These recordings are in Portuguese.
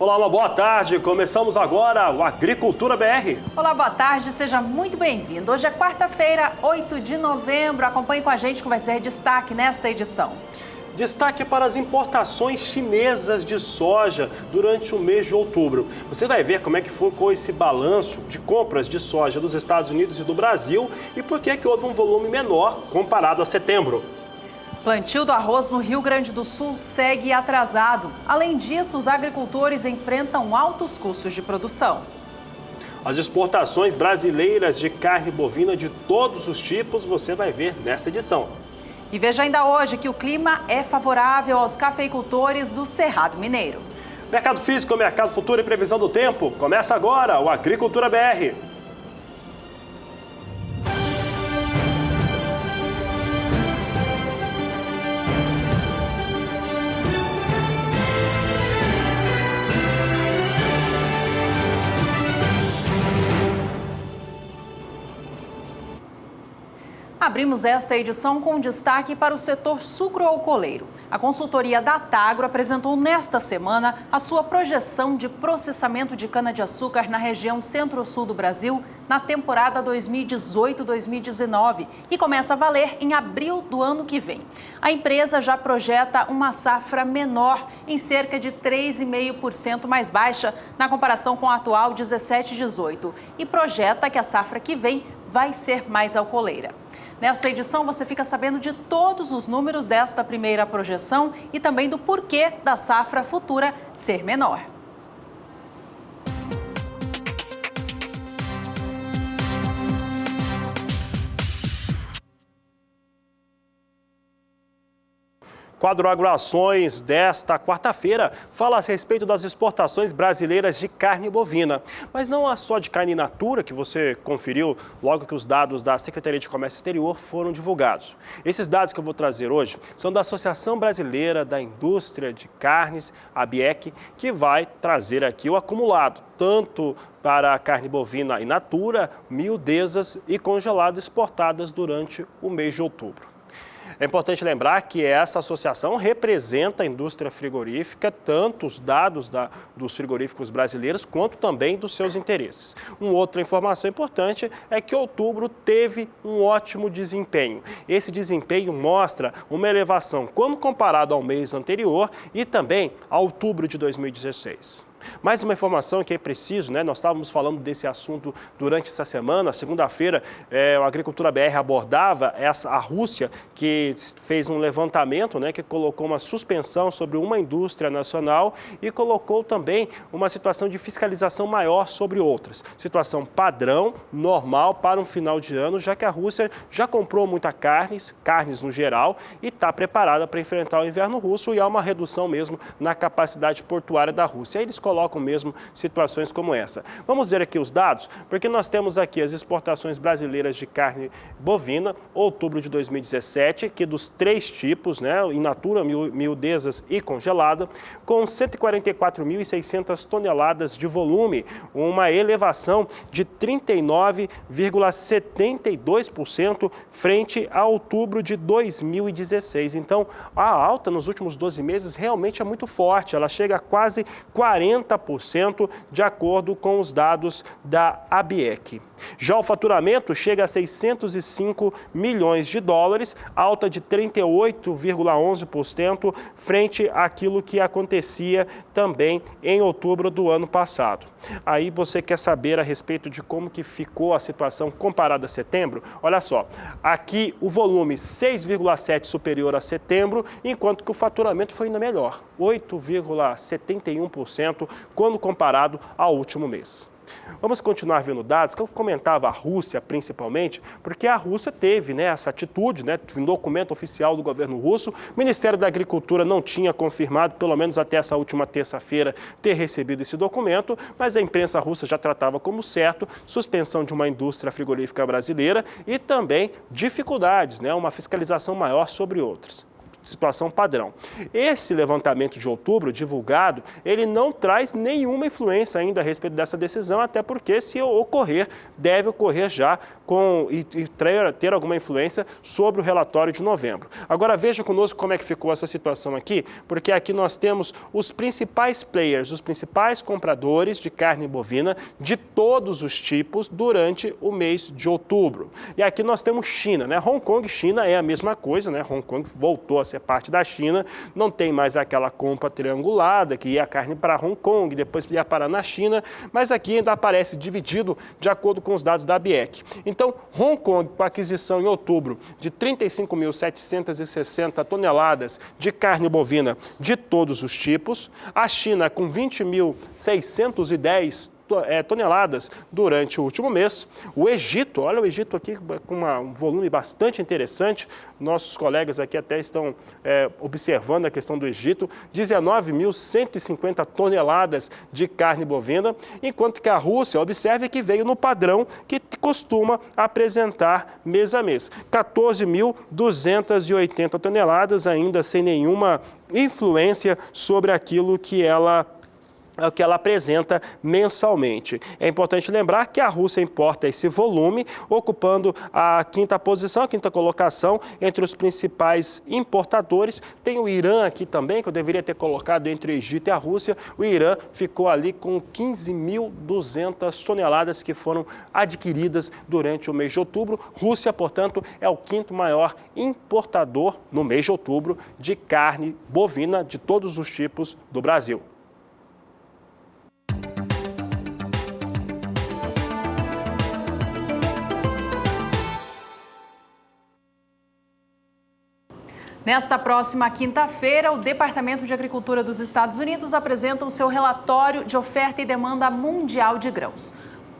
Olá, uma boa tarde. Começamos agora o Agricultura BR. Olá, boa tarde. Seja muito bem-vindo. Hoje é quarta-feira, 8 de novembro. Acompanhe com a gente que vai ser destaque nesta edição. Destaque para as importações chinesas de soja durante o mês de outubro. Você vai ver como é que ficou esse balanço de compras de soja dos Estados Unidos e do Brasil e por que houve um volume menor comparado a setembro. Plantio do arroz no Rio Grande do Sul segue atrasado. Além disso, os agricultores enfrentam altos custos de produção. As exportações brasileiras de carne bovina de todos os tipos você vai ver nesta edição. E veja ainda hoje que o clima é favorável aos cafeicultores do Cerrado Mineiro. Mercado físico, mercado futuro e previsão do tempo. Começa agora o Agricultura BR. Abrimos esta edição com destaque para o setor sucroalcooleiro. A consultoria Datagro apresentou nesta semana a sua projeção de processamento de cana-de-açúcar na região centro-sul do Brasil na temporada 2018-2019 e começa a valer em abril do ano que vem. A empresa já projeta uma safra menor, em cerca de 3,5% mais baixa na comparação com a atual 17-18 e projeta que a safra que vem vai ser mais alcooleira. Nesta edição, você fica sabendo de todos os números desta primeira projeção e também do porquê da safra futura ser menor. Quadro Agroações desta quarta-feira fala a respeito das exportações brasileiras de carne bovina. Mas não só de carne in natura que você conferiu logo que os dados da Secretaria de Comércio Exterior foram divulgados. Esses dados que eu vou trazer hoje são da Associação Brasileira da Indústria de Carnes, a ABIEC, que vai trazer aqui o acumulado, tanto para a carne bovina in natura, miudezas e congeladas exportadas durante o mês de outubro. É importante lembrar que essa associação representa a indústria frigorífica, tanto os dados dos frigoríficos brasileiros, quanto também dos seus interesses. Uma outra informação importante é que outubro teve um ótimo desempenho. Esse desempenho mostra uma elevação quando comparado ao mês anterior e também a outubro de 2016. Mais uma informação que é preciso, né? Nós estávamos falando desse assunto durante essa semana. Segunda-feira, a Agricultura BR abordava a Rússia, que fez um levantamento, né, que colocou uma suspensão sobre uma indústria nacional e colocou também uma situação de fiscalização maior sobre outras. Situação padrão, normal para um final de ano, já que a Rússia já comprou muita carnes no geral, e está preparada para enfrentar o inverno russo e há uma redução mesmo na capacidade portuária da Rússia. Eles colocam mesmo situações como essa. Vamos ver aqui os dados, porque nós temos aqui as exportações brasileiras de carne bovina, outubro de 2017, que dos três tipos, né, in natura, miudezas e congelada, com 144.600 toneladas de volume, uma elevação de 39,72% frente a outubro de 2016. Então, a alta nos últimos 12 meses realmente é muito forte, ela chega a quase 40%, de acordo com os dados da ABIEC. Já o faturamento chega a 605 milhões de dólares, alta de 38,11% frente àquilo que acontecia também em outubro do ano passado. Aí você quer saber a respeito de como que ficou a situação comparada a setembro? Olha só, aqui o volume 6,7% superior a setembro, enquanto que o faturamento foi ainda melhor, 8,71% quando comparado ao último mês. Vamos continuar vendo dados, que eu comentava a Rússia principalmente, porque a Rússia teve, né, essa atitude, né, um documento oficial do governo russo. O Ministério da Agricultura não tinha confirmado, pelo menos até essa última terça-feira, ter recebido esse documento, mas a imprensa russa já tratava como certo suspensão de uma indústria frigorífica brasileira e também dificuldades, né, uma fiscalização maior sobre outras. situação padrão. Esse levantamento de outubro divulgado, ele não traz nenhuma influência ainda a respeito dessa decisão, até porque se ocorrer, deve ocorrer já e ter alguma influência sobre o relatório de novembro. Agora veja conosco como é que ficou essa situação aqui, porque aqui nós temos os principais players, os principais compradores de carne bovina de todos os tipos durante o mês de outubro. E aqui nós temos China, né? Hong Kong e China é a mesma coisa, né? Hong Kong voltou a ser parte da China, não tem mais aquela compra triangulada que ia a carne para Hong Kong, depois ia parar na China, mas aqui ainda aparece dividido de acordo com os dados da ABEC. Então, Hong Kong, com a aquisição em outubro de 35.760 toneladas de carne bovina de todos os tipos, a China com 20.610 toneladas durante o último mês. O Egito, olha o Egito aqui com um volume bastante interessante, nossos colegas aqui até estão observando a questão do Egito, 19.150 toneladas de carne bovina, enquanto que a Rússia, observe que veio no padrão que costuma apresentar mês a mês, 14.280 toneladas, ainda sem nenhuma influência sobre aquilo que ela apresenta mensalmente. É importante lembrar que a Rússia importa esse volume, ocupando a quinta colocação entre os principais importadores. Tem o Irã aqui também, que eu deveria ter colocado entre o Egito e a Rússia. O Irã ficou ali com 15.200 toneladas que foram adquiridas durante o mês de outubro. Rússia, portanto, é o quinto maior importador no mês de outubro de carne bovina de todos os tipos do Brasil. Nesta próxima quinta-feira, o Departamento de Agricultura dos Estados Unidos apresenta o seu relatório de oferta e demanda mundial de grãos.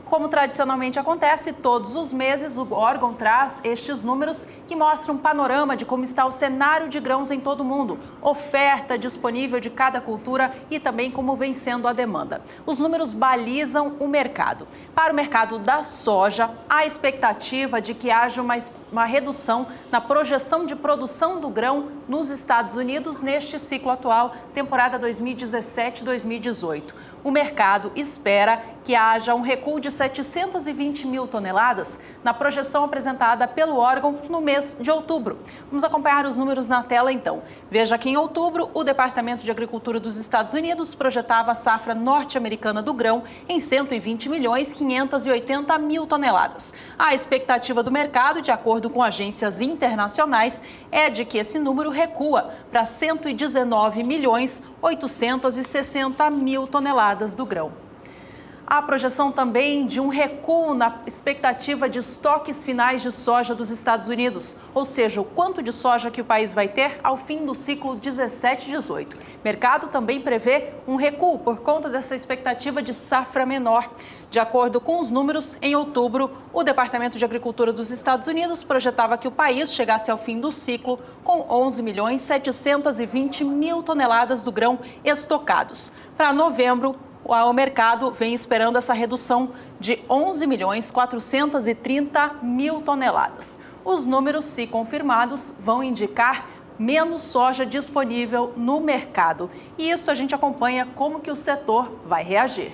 Como tradicionalmente acontece, todos os meses o órgão traz estes números que mostram um panorama de como está o cenário de grãos em todo o mundo, oferta disponível de cada cultura e também como vem sendo a demanda. Os números balizam o mercado. Para o mercado da soja, há expectativa de que haja uma redução na projeção de produção do grão nos Estados Unidos neste ciclo atual, temporada 2017-2018. O mercado espera que haja um recuo de 720 mil toneladas na projeção apresentada pelo órgão no mês de outubro. Vamos acompanhar os números na tela então. Veja que em outubro, o Departamento de Agricultura dos Estados Unidos projetava a safra norte-americana do grão em 120.580.000 toneladas. A expectativa do mercado, de acordo com agências internacionais, é de que esse número recua para 119.860.000 toneladas do grão. Há projeção também de um recuo na expectativa de estoques finais de soja dos Estados Unidos, ou seja, o quanto de soja que o país vai ter ao fim do ciclo 17-18. O mercado também prevê um recuo por conta dessa expectativa de safra menor. De acordo com os números, em outubro, o Departamento de Agricultura dos Estados Unidos projetava que o país chegasse ao fim do ciclo com 11.720.000 toneladas do grão estocados. Para novembro, o mercado vem esperando essa redução de 11.430.000 toneladas. Os números, se confirmados, vão indicar menos soja disponível no mercado. E isso a gente acompanha como que o setor vai reagir.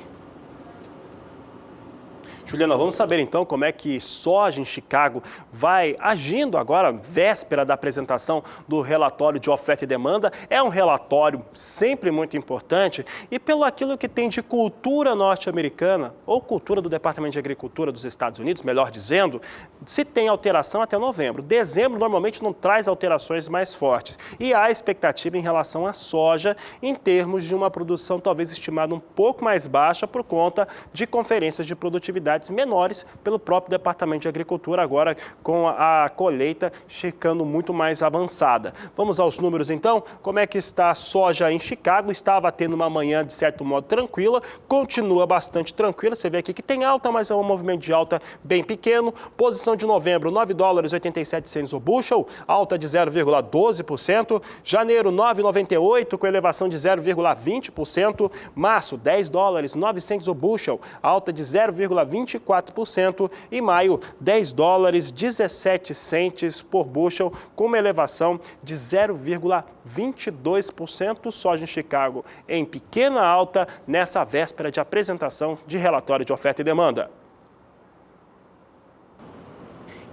Juliana, vamos saber então como é que soja em Chicago vai agindo agora, véspera da apresentação do relatório de oferta e demanda. É um relatório sempre muito importante e pelo aquilo que tem de cultura norte-americana ou cultura do Departamento de Agricultura dos Estados Unidos, melhor dizendo, se tem alteração até novembro. Dezembro normalmente não traz alterações mais fortes e há expectativa em relação à soja em termos de uma produção talvez estimada um pouco mais baixa por conta de conferências de produtividade menores pelo próprio Departamento de Agricultura, agora com a colheita ficando muito mais avançada. Vamos aos números então. Como é que está a soja em Chicago? Estava tendo uma manhã de certo modo tranquila, continua bastante tranquila. Você vê aqui que tem alta, mas é um movimento de alta bem pequeno. Posição de novembro, $9,87 o bushel, alta de 0,12%. Janeiro, 9,98 com elevação de 0,20%. Março, $10,09 o bushel, alta de 0,20%. 24% e maio $10,17 por bushel, com uma elevação de 0,22%. Soja em Chicago em pequena alta nessa véspera de apresentação de relatório de oferta e demanda.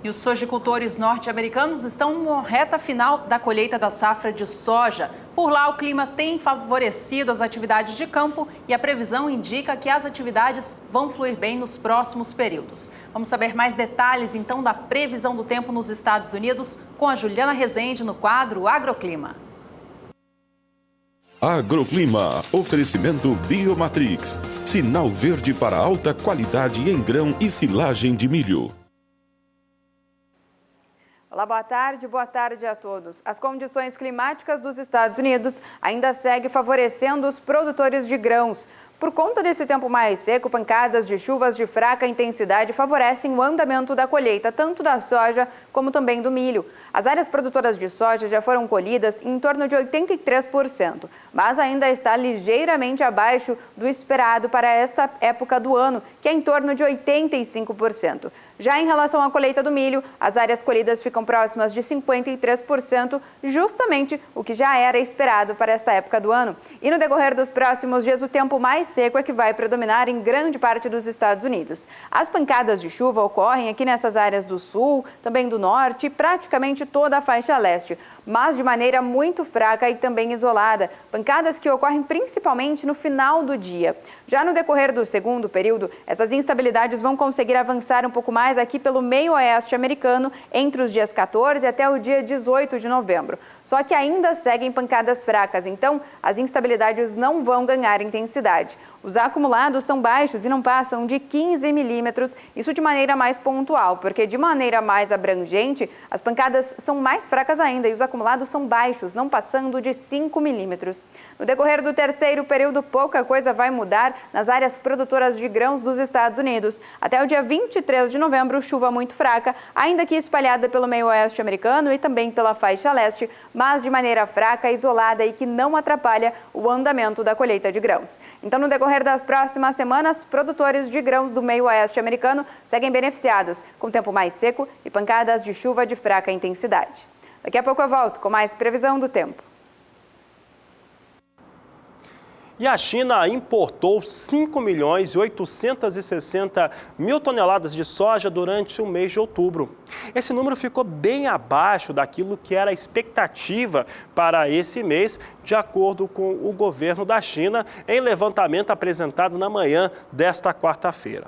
E os sojicultores norte-americanos estão na reta final da colheita da safra de soja. Por lá, o clima tem favorecido as atividades de campo e a previsão indica que as atividades vão fluir bem nos próximos períodos. Vamos saber mais detalhes, então, da previsão do tempo nos Estados Unidos com a Juliana Rezende no quadro Agroclima. Agroclima, oferecimento Biomatrix, sinal verde para alta qualidade em grão e silagem de milho. Olá, boa tarde a todos. As condições climáticas dos Estados Unidos ainda seguem favorecendo os produtores de grãos. Por conta desse tempo mais seco, pancadas de chuvas de fraca intensidade favorecem o andamento da colheita, tanto da soja como também do milho. As áreas produtoras de soja já foram colhidas em torno de 83%, mas ainda está ligeiramente abaixo do esperado para esta época do ano, que é em torno de 85%. Já em relação à colheita do milho, as áreas colhidas ficam próximas de 53%, justamente o que já era esperado para esta época do ano. E no decorrer dos próximos dias, o tempo mais seco é que vai predominar em grande parte dos Estados Unidos. As pancadas de chuva ocorrem aqui nessas áreas do sul, também do norte e praticamente toda a faixa leste, mas de maneira muito fraca e também isolada. Pancadas que ocorrem principalmente no final do dia. Já no decorrer do segundo período, essas instabilidades vão conseguir avançar um pouco mais aqui pelo meio oeste americano entre os dias 14 até o dia 18 de novembro. Só que ainda seguem pancadas fracas, então as instabilidades não vão ganhar intensidade. Os acumulados são baixos e não passam de 15 milímetros, isso de maneira mais pontual, porque de maneira mais abrangente, as pancadas são mais fracas ainda e os acumulados são baixos, não passando de 5 milímetros. No decorrer do terceiro período, pouca coisa vai mudar nas áreas produtoras de grãos dos Estados Unidos. Até o dia 23 de novembro, chuva muito fraca, ainda que espalhada pelo meio oeste americano e também pela faixa leste, mas de maneira fraca, isolada e que não atrapalha o andamento da colheita de grãos. Então, no decorrer das próximas semanas, produtores de grãos do meio oeste americano seguem beneficiados, com tempo mais seco e pancadas de chuva de fraca intensidade. Daqui a pouco eu volto com mais previsão do tempo. E a China importou 5.860.000 toneladas de soja durante o mês de outubro. Esse número ficou bem abaixo daquilo que era a expectativa para esse mês, de acordo com o governo da China, em levantamento apresentado na manhã desta quarta-feira.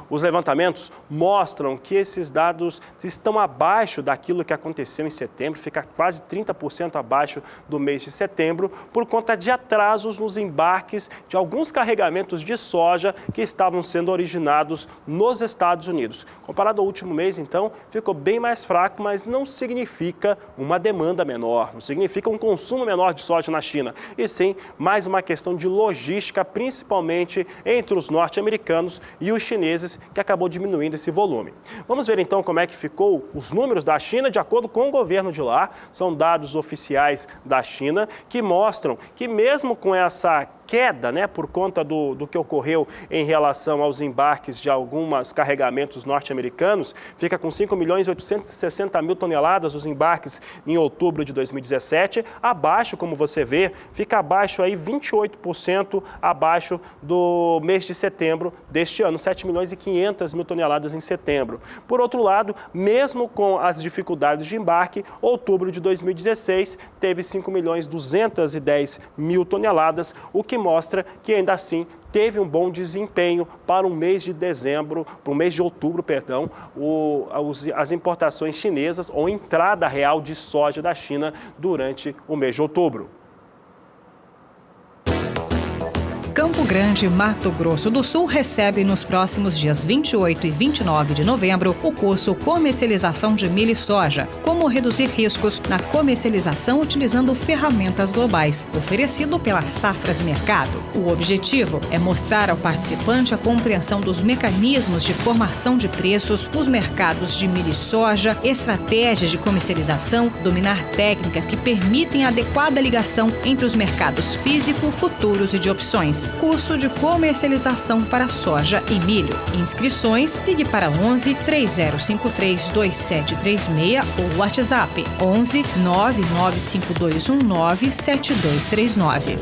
Os levantamentos mostram que esses dados estão abaixo daquilo que aconteceu em setembro, fica quase 30% abaixo do mês de setembro, por conta de atrasos nos embarques de alguns carregamentos de soja que estavam sendo originados nos Estados Unidos. Comparado ao último mês, então, ficou bem mais fraco, mas não significa uma demanda menor, não significa um consumo menor de soja na China, e sim mais uma questão de logística, principalmente entre os norte-americanos e os chineses, que acabou diminuindo esse volume. Vamos ver então como é que ficou os números da China de acordo com o governo de lá. São dados oficiais da China que mostram que mesmo com essa queda, por conta do que ocorreu em relação aos embarques de alguns carregamentos norte-americanos, fica com 5.860.000 toneladas os embarques em outubro de 2017, abaixo, como você vê, fica abaixo aí 28% abaixo do mês de setembro deste ano, 7.500.000 toneladas em setembro. Por outro lado, mesmo com as dificuldades de embarque, outubro de 2016 teve 5.210.000 toneladas, o que mostra que ainda assim teve um bom desempenho para o mês de outubro, as importações chinesas ou entrada real de soja da China durante o mês de outubro. Campo Grande, Mato Grosso do Sul, recebe nos próximos dias 28 e 29 de novembro o curso Comercialização de Milho e Soja, como reduzir riscos na comercialização utilizando ferramentas globais, oferecido pela Safras Mercado. O objetivo é mostrar ao participante a compreensão dos mecanismos de formação de preços nos mercados de milho e soja, estratégias de comercialização, dominar técnicas que permitem a adequada ligação entre os mercados físico, futuros e de opções. reais. Curso de comercialização para soja e milho. Inscrições, ligue para 11 3053 2736 ou WhatsApp 11 99521 7239.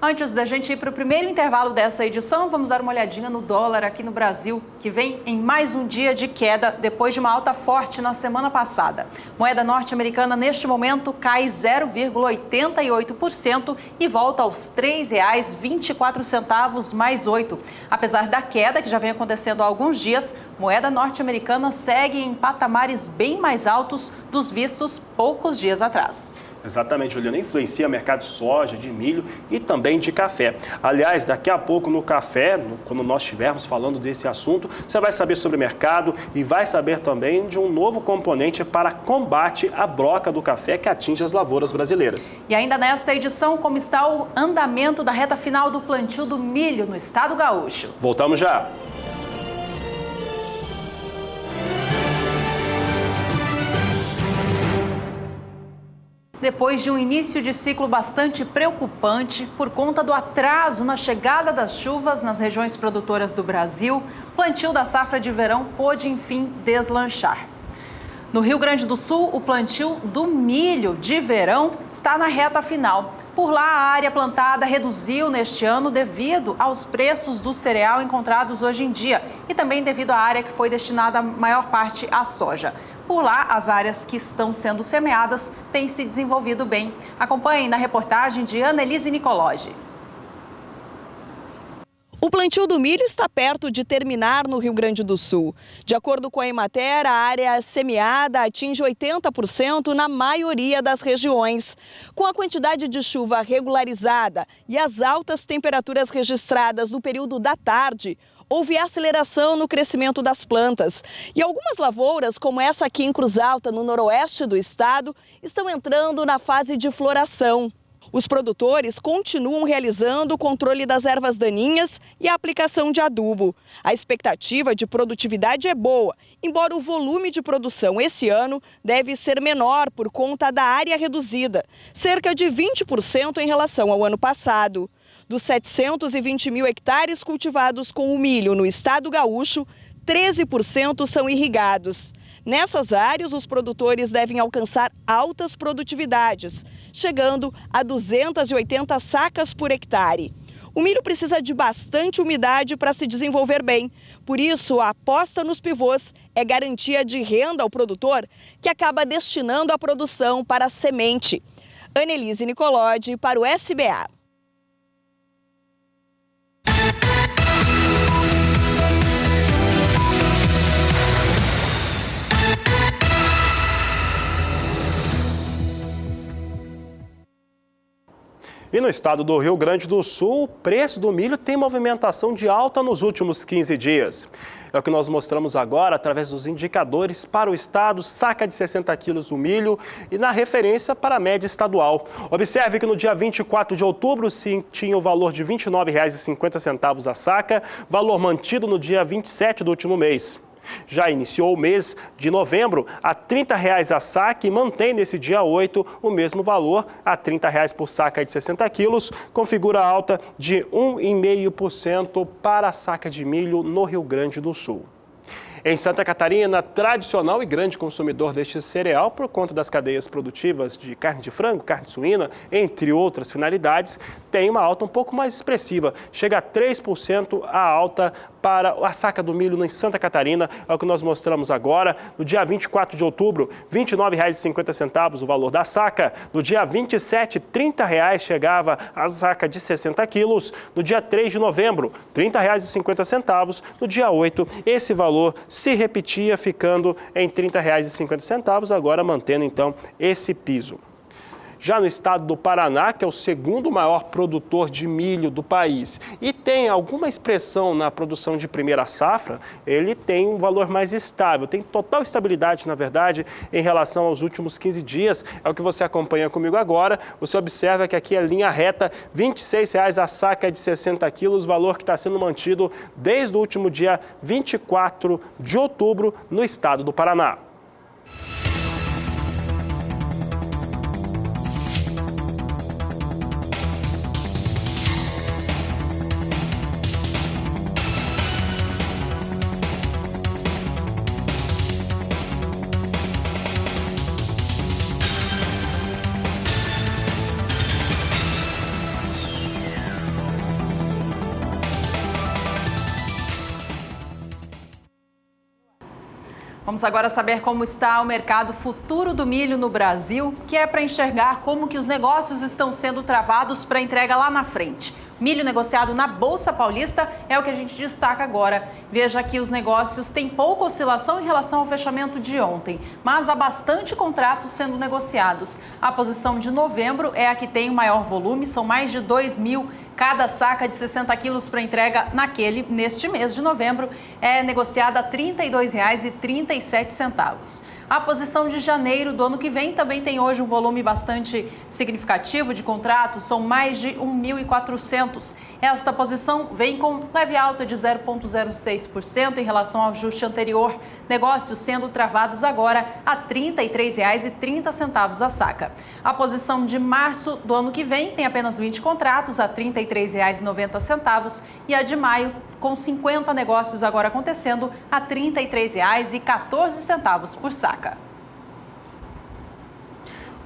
Antes da gente ir para o primeiro intervalo dessa edição, vamos dar uma olhadinha no dólar aqui no Brasil, que vem em mais um dia de queda depois de uma alta forte na semana passada. Moeda norte-americana, neste momento, cai 0,88% e volta aos R$ 3,24 mais 8. Apesar da queda, que já vem acontecendo há alguns dias, moeda norte-americana segue em patamares bem mais altos dos vistos poucos dias atrás. Exatamente, Juliana, influencia o mercado de soja, de milho e também de café. Aliás, daqui a pouco no café, quando nós estivermos falando desse assunto, você vai saber sobre o mercado e vai saber também de um novo componente para combate à broca do café que atinge as lavouras brasileiras. E ainda nesta edição, como está o andamento da reta final do plantio do milho no estado gaúcho? Voltamos já! Depois de um início de ciclo bastante preocupante por conta do atraso na chegada das chuvas nas regiões produtoras do Brasil, o plantio da safra de verão pôde, enfim, deslanchar. No Rio Grande do Sul, o plantio do milho de verão está na reta final. Por lá, a área plantada reduziu neste ano devido aos preços do cereal encontrados hoje em dia e também devido à área que foi destinada a maior parte à soja. Por lá, as áreas que estão sendo semeadas têm se desenvolvido bem. Acompanhem na reportagem de Annelise Nicolodi. O plantio do milho está perto de terminar no Rio Grande do Sul. De acordo com a Emater, a área semeada atinge 80% na maioria das regiões. Com a quantidade de chuva regularizada e as altas temperaturas registradas no período da tarde, houve aceleração no crescimento das plantas. E algumas lavouras, como essa aqui em Cruz Alta, no noroeste do estado, estão entrando na fase de floração. Os produtores continuam realizando o controle das ervas daninhas e a aplicação de adubo. A expectativa de produtividade é boa, embora o volume de produção esse ano deve ser menor por conta da área reduzida, cerca de 20% em relação ao ano passado. Dos 720 mil hectares cultivados com o milho no estado gaúcho, 13% são irrigados. Nessas áreas, os produtores devem alcançar altas produtividades, chegando a 280 sacas por hectare. O milho precisa de bastante umidade para se desenvolver bem. Por isso, a aposta nos pivôs é garantia de renda ao produtor, que acaba destinando a produção para a semente. Annelise Nicolodi para o SBA. E no estado do Rio Grande do Sul, o preço do milho tem movimentação de alta nos últimos 15 dias. É o que nós mostramos agora através dos indicadores para o estado, saca de 60 quilos do milho e na referência para a média estadual. Observe que no dia 24 de outubro sim, tinha o valor de R$ 29,50 a saca, valor mantido no dia 27 do último mês. Já iniciou o mês de novembro a R$ 30 a saca e mantém nesse dia 8 o mesmo valor, a R$ 30 por saca de 60 quilos, com figura alta de 1,5% para a saca de milho no Rio Grande do Sul. Em Santa Catarina, tradicional e grande consumidor deste cereal por conta das cadeias produtivas de carne de frango, carne suína, entre outras finalidades, tem uma alta um pouco mais expressiva. Chega a 3% a alta para a saca do milho em Santa Catarina, é o que nós mostramos agora. No dia 24 de outubro, R$ 29,50 o valor da saca. No dia 27, R$ 30 chegava a saca de 60 quilos. No dia 3 de novembro, R$ 30,50. No dia 8, esse valor se repetia, ficando em R$ 30,50, agora mantendo então esse piso. Já no estado do Paraná, que é o segundo maior produtor de milho do país e tem alguma expressão na produção de primeira safra, ele tem um valor mais estável, tem total estabilidade, na verdade, em relação aos últimos 15 dias. É o que você acompanha comigo agora. Você observa que aqui é linha reta, R$ 26,00 a saca de 60 quilos, valor que está sendo mantido desde o último dia 24 de outubro no estado do Paraná. Vamos agora saber como está o mercado futuro do milho no Brasil, que é para enxergar como que os negócios estão sendo travados para entrega lá na frente. Milho negociado na Bolsa Paulista é o que a gente destaca agora. Veja que os negócios têm pouca oscilação em relação ao fechamento de ontem, mas há bastante contratos sendo negociados. A posição de novembro é a que tem o maior volume, são mais de 2.000. Cada saca de 60 quilos para entrega neste mês de novembro é negociada a R$ 32,37. A posição de janeiro do ano que vem também tem hoje um volume bastante significativo de contratos, são mais de 1.400. Esta posição vem com leve alta de 0,06% em relação ao ajuste anterior. Negócios sendo travados agora a R$ 33,30 a saca. A posição de março do ano que vem tem apenas 20 contratos a R$ 33,90 e a de maio, com 50 negócios agora acontecendo, a R$ 33,14 por saca.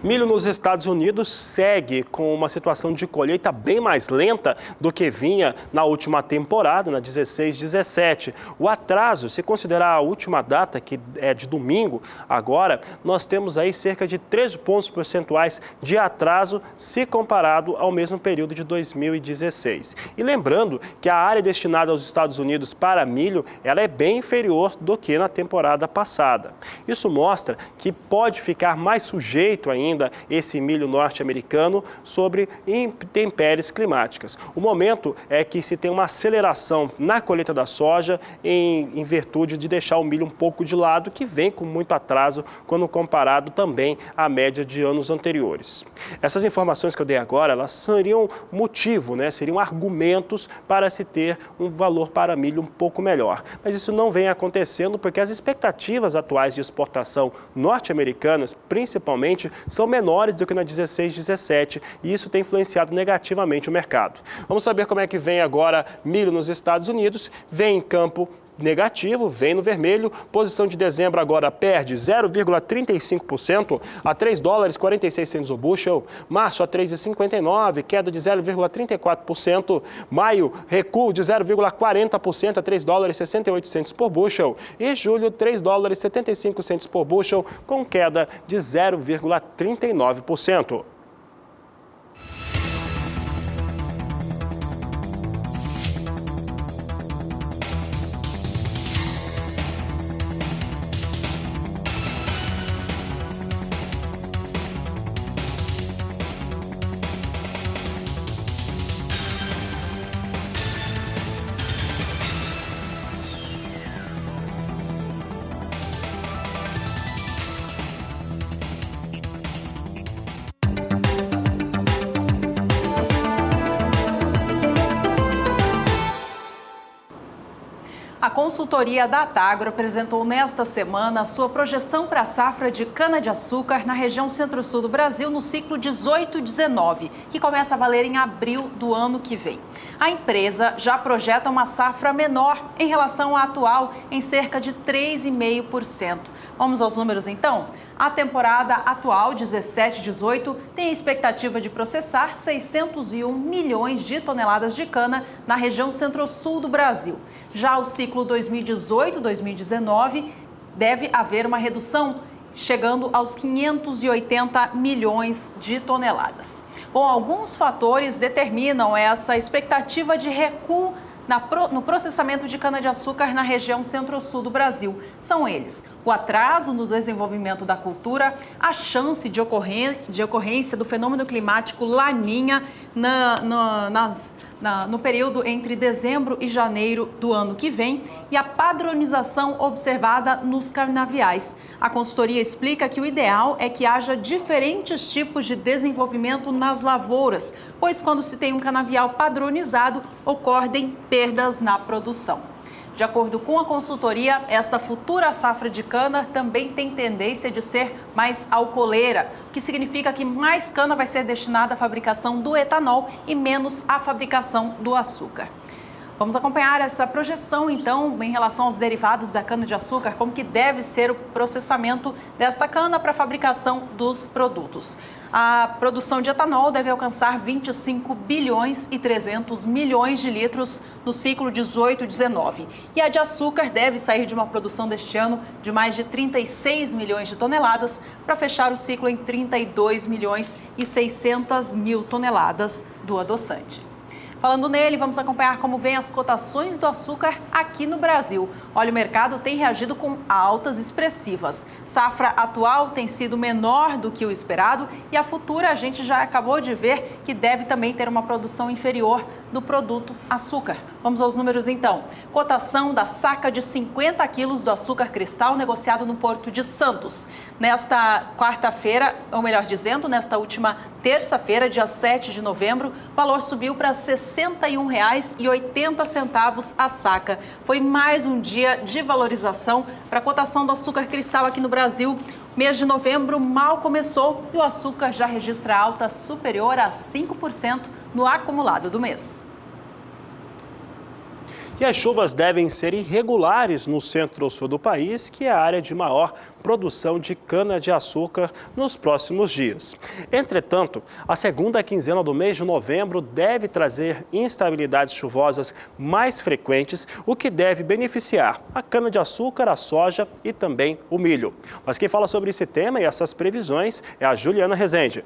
Milho nos Estados Unidos segue com uma situação de colheita bem mais lenta do que vinha na última temporada, na 16-17. O atraso, se considerar a última data, que é de domingo, agora, nós temos aí cerca de 13 pontos percentuais de atraso se comparado ao mesmo período de 2016. E lembrando que a área destinada aos Estados Unidos para milho, ela é bem inferior do que na temporada passada. Isso mostra que pode ficar mais sujeito ainda esse milho norte-americano sobre intempéries climáticas. O momento é que se tem uma aceleração na colheita da soja em virtude de deixar o milho um pouco de lado, que vem com muito atraso quando comparado também à média de anos anteriores. Essas informações que eu dei agora, elas seriam motivo, seriam argumentos para se ter um valor para milho um pouco melhor. Mas isso não vem acontecendo porque as expectativas atuais de exportação norte-americanas, principalmente, são menores do que na 16-17 e isso tem influenciado negativamente o mercado. Vamos saber como é que vem agora milho nos Estados Unidos. Vem em campo negativo, vem no vermelho. Posição de dezembro agora perde 0,35% a R$ 3,46 o bushel. Março a 3,59, queda de 0,34%. Maio, recuo de 0,40% a R$ 3,68 por bushel. E julho, R$ 3,75 por bushel, com queda de 0,39%. A consultoria Datagro apresentou nesta semana a sua projeção para a safra de cana-de-açúcar na região centro-sul do Brasil no ciclo 18-19, que começa a valer em abril do ano que vem. A empresa já projeta uma safra menor em relação à atual, em cerca de 3,5%. Vamos aos números então? A temporada atual, 17-18, tem a expectativa de processar 601 milhões de toneladas de cana na região centro-sul do Brasil. Já o ciclo 2018-2019 deve haver uma redução, chegando aos 580 milhões de toneladas. Bom, alguns fatores determinam essa expectativa de recuo no processamento de cana-de-açúcar na região centro-sul do Brasil. São eles: o atraso no desenvolvimento da cultura, a chance de ocorrência do fenômeno climático Laninha no período entre dezembro e janeiro do ano que vem e a padronização observada nos canaviais. A consultoria explica que o ideal é que haja diferentes tipos de desenvolvimento nas lavouras, pois quando se tem um canavial padronizado, ocorrem perdas na produção. De acordo com a consultoria, esta futura safra de cana também tem tendência de ser mais alcooleira, o que significa que mais cana vai ser destinada à fabricação do etanol e menos à fabricação do açúcar. Vamos acompanhar essa projeção, então, em relação aos derivados da cana-de-açúcar, como que deve ser o processamento desta cana para a fabricação dos produtos. A produção de etanol deve alcançar 25 bilhões e 300 milhões de litros no ciclo 18-19. E a de açúcar deve sair de uma produção deste ano de mais de 36 milhões de toneladas para fechar o ciclo em 32 milhões e 600 mil toneladas do adoçante. Falando nele, vamos acompanhar como vêm as cotações do açúcar aqui no Brasil. Olha, o mercado tem reagido com altas expressivas. Safra atual tem sido menor do que o esperado e a futura a gente já acabou de ver que deve também ter uma produção inferior do produto açúcar. Vamos aos números então. Cotação da saca de 50 quilos do açúcar cristal negociado no Porto de Santos. Nesta quarta-feira, ou melhor dizendo, nesta última terça-feira, dia 7 de novembro, o valor subiu para R$ 61,80 a saca. Foi mais um dia de valorização para a cotação do açúcar cristal aqui no Brasil. Mês de novembro mal começou e o açúcar já registra alta superior a 5% no acumulado do mês. E as chuvas devem ser irregulares no centro-sul do país, que é a área de maior produção de cana-de-açúcar nos próximos dias. Entretanto, a segunda quinzena do mês de novembro deve trazer instabilidades chuvosas mais frequentes, o que deve beneficiar a cana-de-açúcar, a soja e também o milho. Mas quem fala sobre esse tema e essas previsões é a Juliana Rezende.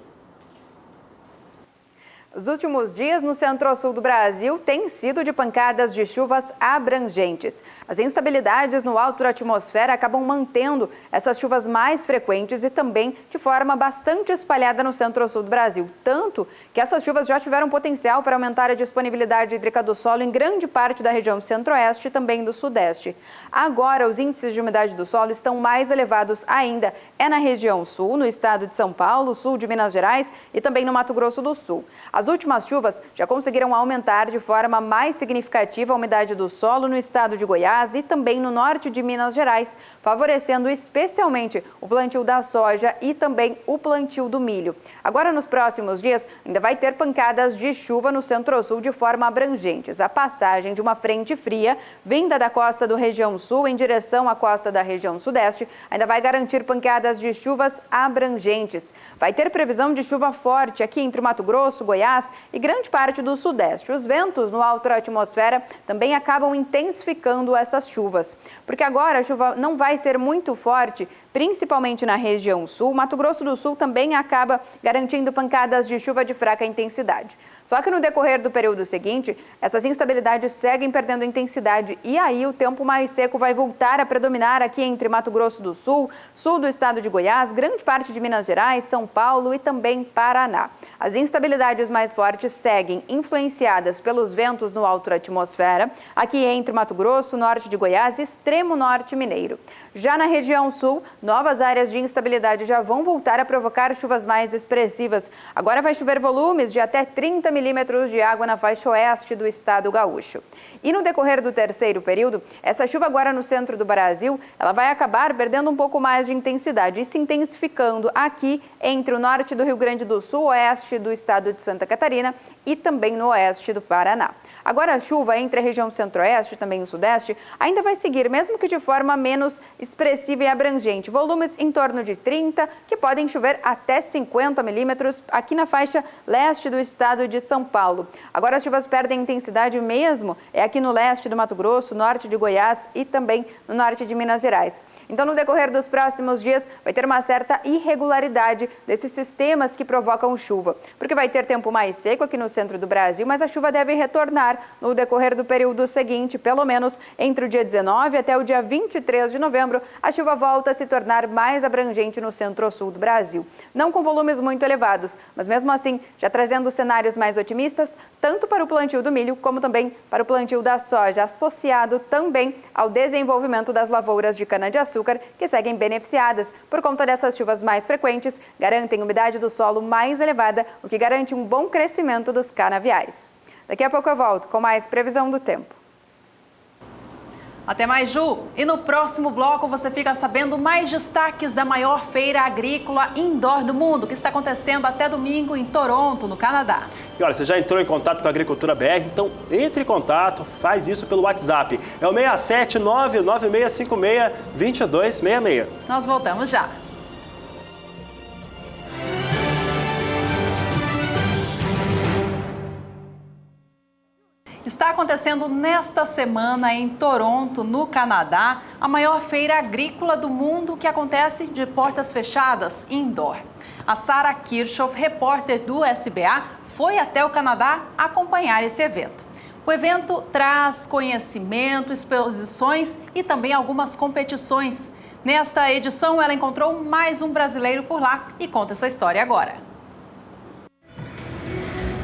Os últimos dias no centro-sul do Brasil têm sido de pancadas de chuvas abrangentes. As instabilidades no alto da atmosfera acabam mantendo essas chuvas mais frequentes e também de forma bastante espalhada no centro-sul do Brasil. Tanto que essas chuvas já tiveram potencial para aumentar a disponibilidade hídrica do solo em grande parte da região centro-oeste e também do sudeste. Agora, os índices de umidade do solo estão mais elevados ainda. É na região sul, no estado de São Paulo, sul de Minas Gerais e também no Mato Grosso do Sul. As últimas chuvas já conseguiram aumentar de forma mais significativa a umidade do solo no estado de Goiás e também no norte de Minas Gerais, favorecendo especialmente o plantio da soja e também o plantio do milho. Agora, nos próximos dias, ainda vai ter pancadas de chuva no centro-sul de forma abrangente. A passagem de uma frente fria vinda da costa do região sul em direção à costa da região sudeste ainda vai garantir pancadas de chuvas abrangentes. Vai ter previsão de chuva forte aqui entre Mato Grosso, Goiás e grande parte do sudeste. Os ventos no alto da atmosfera também acabam intensificando essas chuvas, porque agora a chuva não vai ser muito forte, principalmente na região sul. Mato Grosso do Sul também acaba garantindo pancadas de chuva de fraca intensidade. Só que no decorrer do período seguinte, essas instabilidades seguem perdendo intensidade e aí o tempo mais seco vai voltar a predominar aqui entre Mato Grosso do Sul, sul do estado de Goiás, grande parte de Minas Gerais, São Paulo e também Paraná. As instabilidades mais fortes seguem influenciadas pelos ventos no alto da atmosfera, aqui entre Mato Grosso, norte de Goiás e extremo norte mineiro. Já na região sul, novas áreas de instabilidade já vão voltar a provocar chuvas mais expressivas. Agora vai chover volumes de até 30 milímetros de água na faixa oeste do estado gaúcho. E no decorrer do terceiro período, essa chuva agora no centro do Brasil, ela vai acabar perdendo um pouco mais de intensidade e se intensificando aqui entre o norte do Rio Grande do Sul, oeste do estado de Santa Catarina e também no oeste do Paraná. Agora a chuva entre a região centro-oeste e também o sudeste ainda vai seguir, mesmo que de forma menos expressiva e abrangente. Volumes em torno de 30, que podem chover até 50 milímetros aqui na faixa leste do estado de São Paulo. Agora as chuvas perdem intensidade mesmo, é aqui no leste do Mato Grosso, norte de Goiás e também no norte de Minas Gerais. Então, no decorrer dos próximos dias, vai ter uma certa irregularidade desses sistemas que provocam chuva, porque vai ter tempo mais seco aqui no centro do Brasil, mas a chuva deve retornar no decorrer do período seguinte, pelo menos entre o dia 19 até o dia 23 de novembro, a chuva volta a se tornar mais abrangente no centro-sul do Brasil. Não com volumes muito elevados, mas mesmo assim, já trazendo cenários mais otimistas, tanto para o plantio do milho, como também para o plantio da soja, associado também ao desenvolvimento das lavouras de cana-de-açúcar, que seguem beneficiadas por conta dessas chuvas mais frequentes, garantem umidade do solo mais elevada, o que garante um bom crescimento dos canaviais. Daqui a pouco eu volto com mais previsão do tempo. Até mais, Ju. E no próximo bloco você fica sabendo mais destaques da maior feira agrícola indoor do mundo, que está acontecendo até domingo em Toronto, no Canadá. E olha, você já entrou em contato com a Agricultura BR? Então entre em contato, faz isso pelo WhatsApp. É o 67996562266. Nós voltamos já. Está acontecendo nesta semana em Toronto, no Canadá, a maior feira agrícola do mundo que acontece de portas fechadas, indoor. A Sarah Kirchhoff, repórter do SBA, foi até o Canadá acompanhar esse evento. O evento traz conhecimento, exposições e também algumas competições. Nesta edição, ela encontrou mais um brasileiro por lá e conta essa história agora.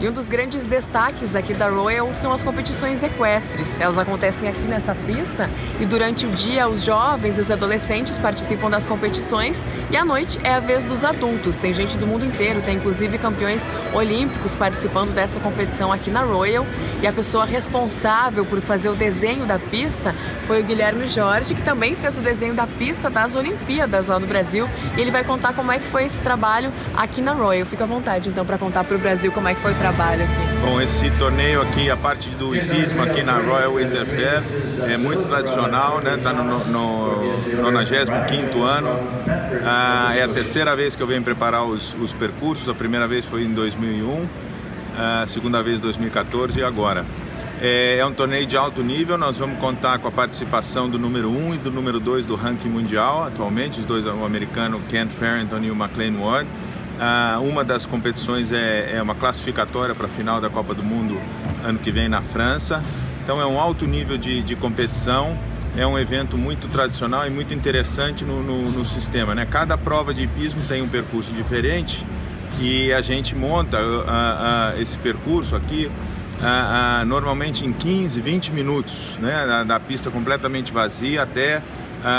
E um dos grandes destaques aqui da Royal são as competições equestres. Elas acontecem aqui nessa pista e durante o dia os jovens e os adolescentes participam das competições e à noite é a vez dos adultos. Tem gente do mundo inteiro, tem inclusive campeões olímpicos participando dessa competição aqui na Royal. E a pessoa responsável por fazer o desenho da pista foi o Guilherme Jorge, que também fez o desenho da pista das Olimpíadas lá no Brasil. E ele vai contar como é que foi esse trabalho aqui na Royal. Fica à vontade então para contar para o Brasil como é que foi o trabalho aqui. Bom, esse torneio aqui, a parte do hipismo aqui na Royal Winter Fair é muito tradicional, né? Está no 95º ano. É a terceira vez que eu venho preparar os percursos. A primeira vez foi em 2001, a segunda vez em 2014 e agora. É um torneio de alto nível, nós vamos contar com a participação do número 1 e do número 2 do ranking mundial atualmente, os dois, o americano Kent Farrington e o McLean Ward. Uma das competições é uma classificatória para a final da Copa do Mundo ano que vem na França. Então é um alto nível de competição, é um evento muito tradicional e muito interessante no sistema, né? Cada prova de hipismo tem um percurso diferente e a gente monta esse percurso aqui normalmente em 15, 20 minutos, né? Da pista completamente vazia até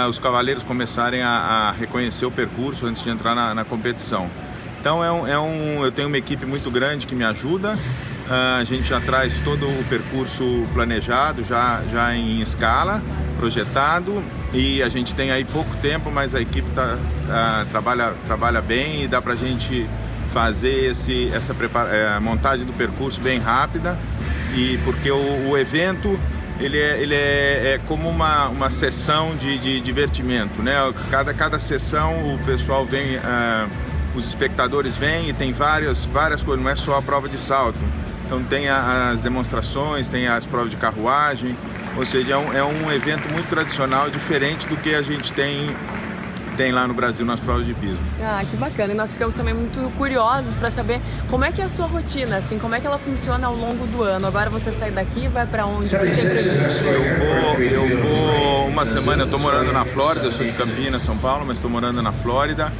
os cavaleiros começarem a reconhecer o percurso antes de entrar na competição. Então eu tenho uma equipe muito grande que me ajuda, a gente já traz todo o percurso planejado, já em escala, projetado, e a gente tem aí pouco tempo, mas a equipe trabalha bem e dá para a gente fazer essa montagem do percurso bem rápida, e porque o evento ele é como uma sessão de divertimento, né? Cada sessão o pessoal vem, os espectadores vêm e tem várias coisas, não é só a prova de salto. Então tem as demonstrações, tem as provas de carruagem, ou seja, é um evento muito tradicional, diferente do que a gente tem lá no Brasil nas provas de hipismo. Que bacana. E nós ficamos também muito curiosos para saber como é que é a sua rotina, assim, como é que ela funciona ao longo do ano. Agora você sai daqui e vai para onde? Eu vou uma semana, eu estou morando na Flórida, eu sou de Campinas, São Paulo, mas estou morando na Flórida.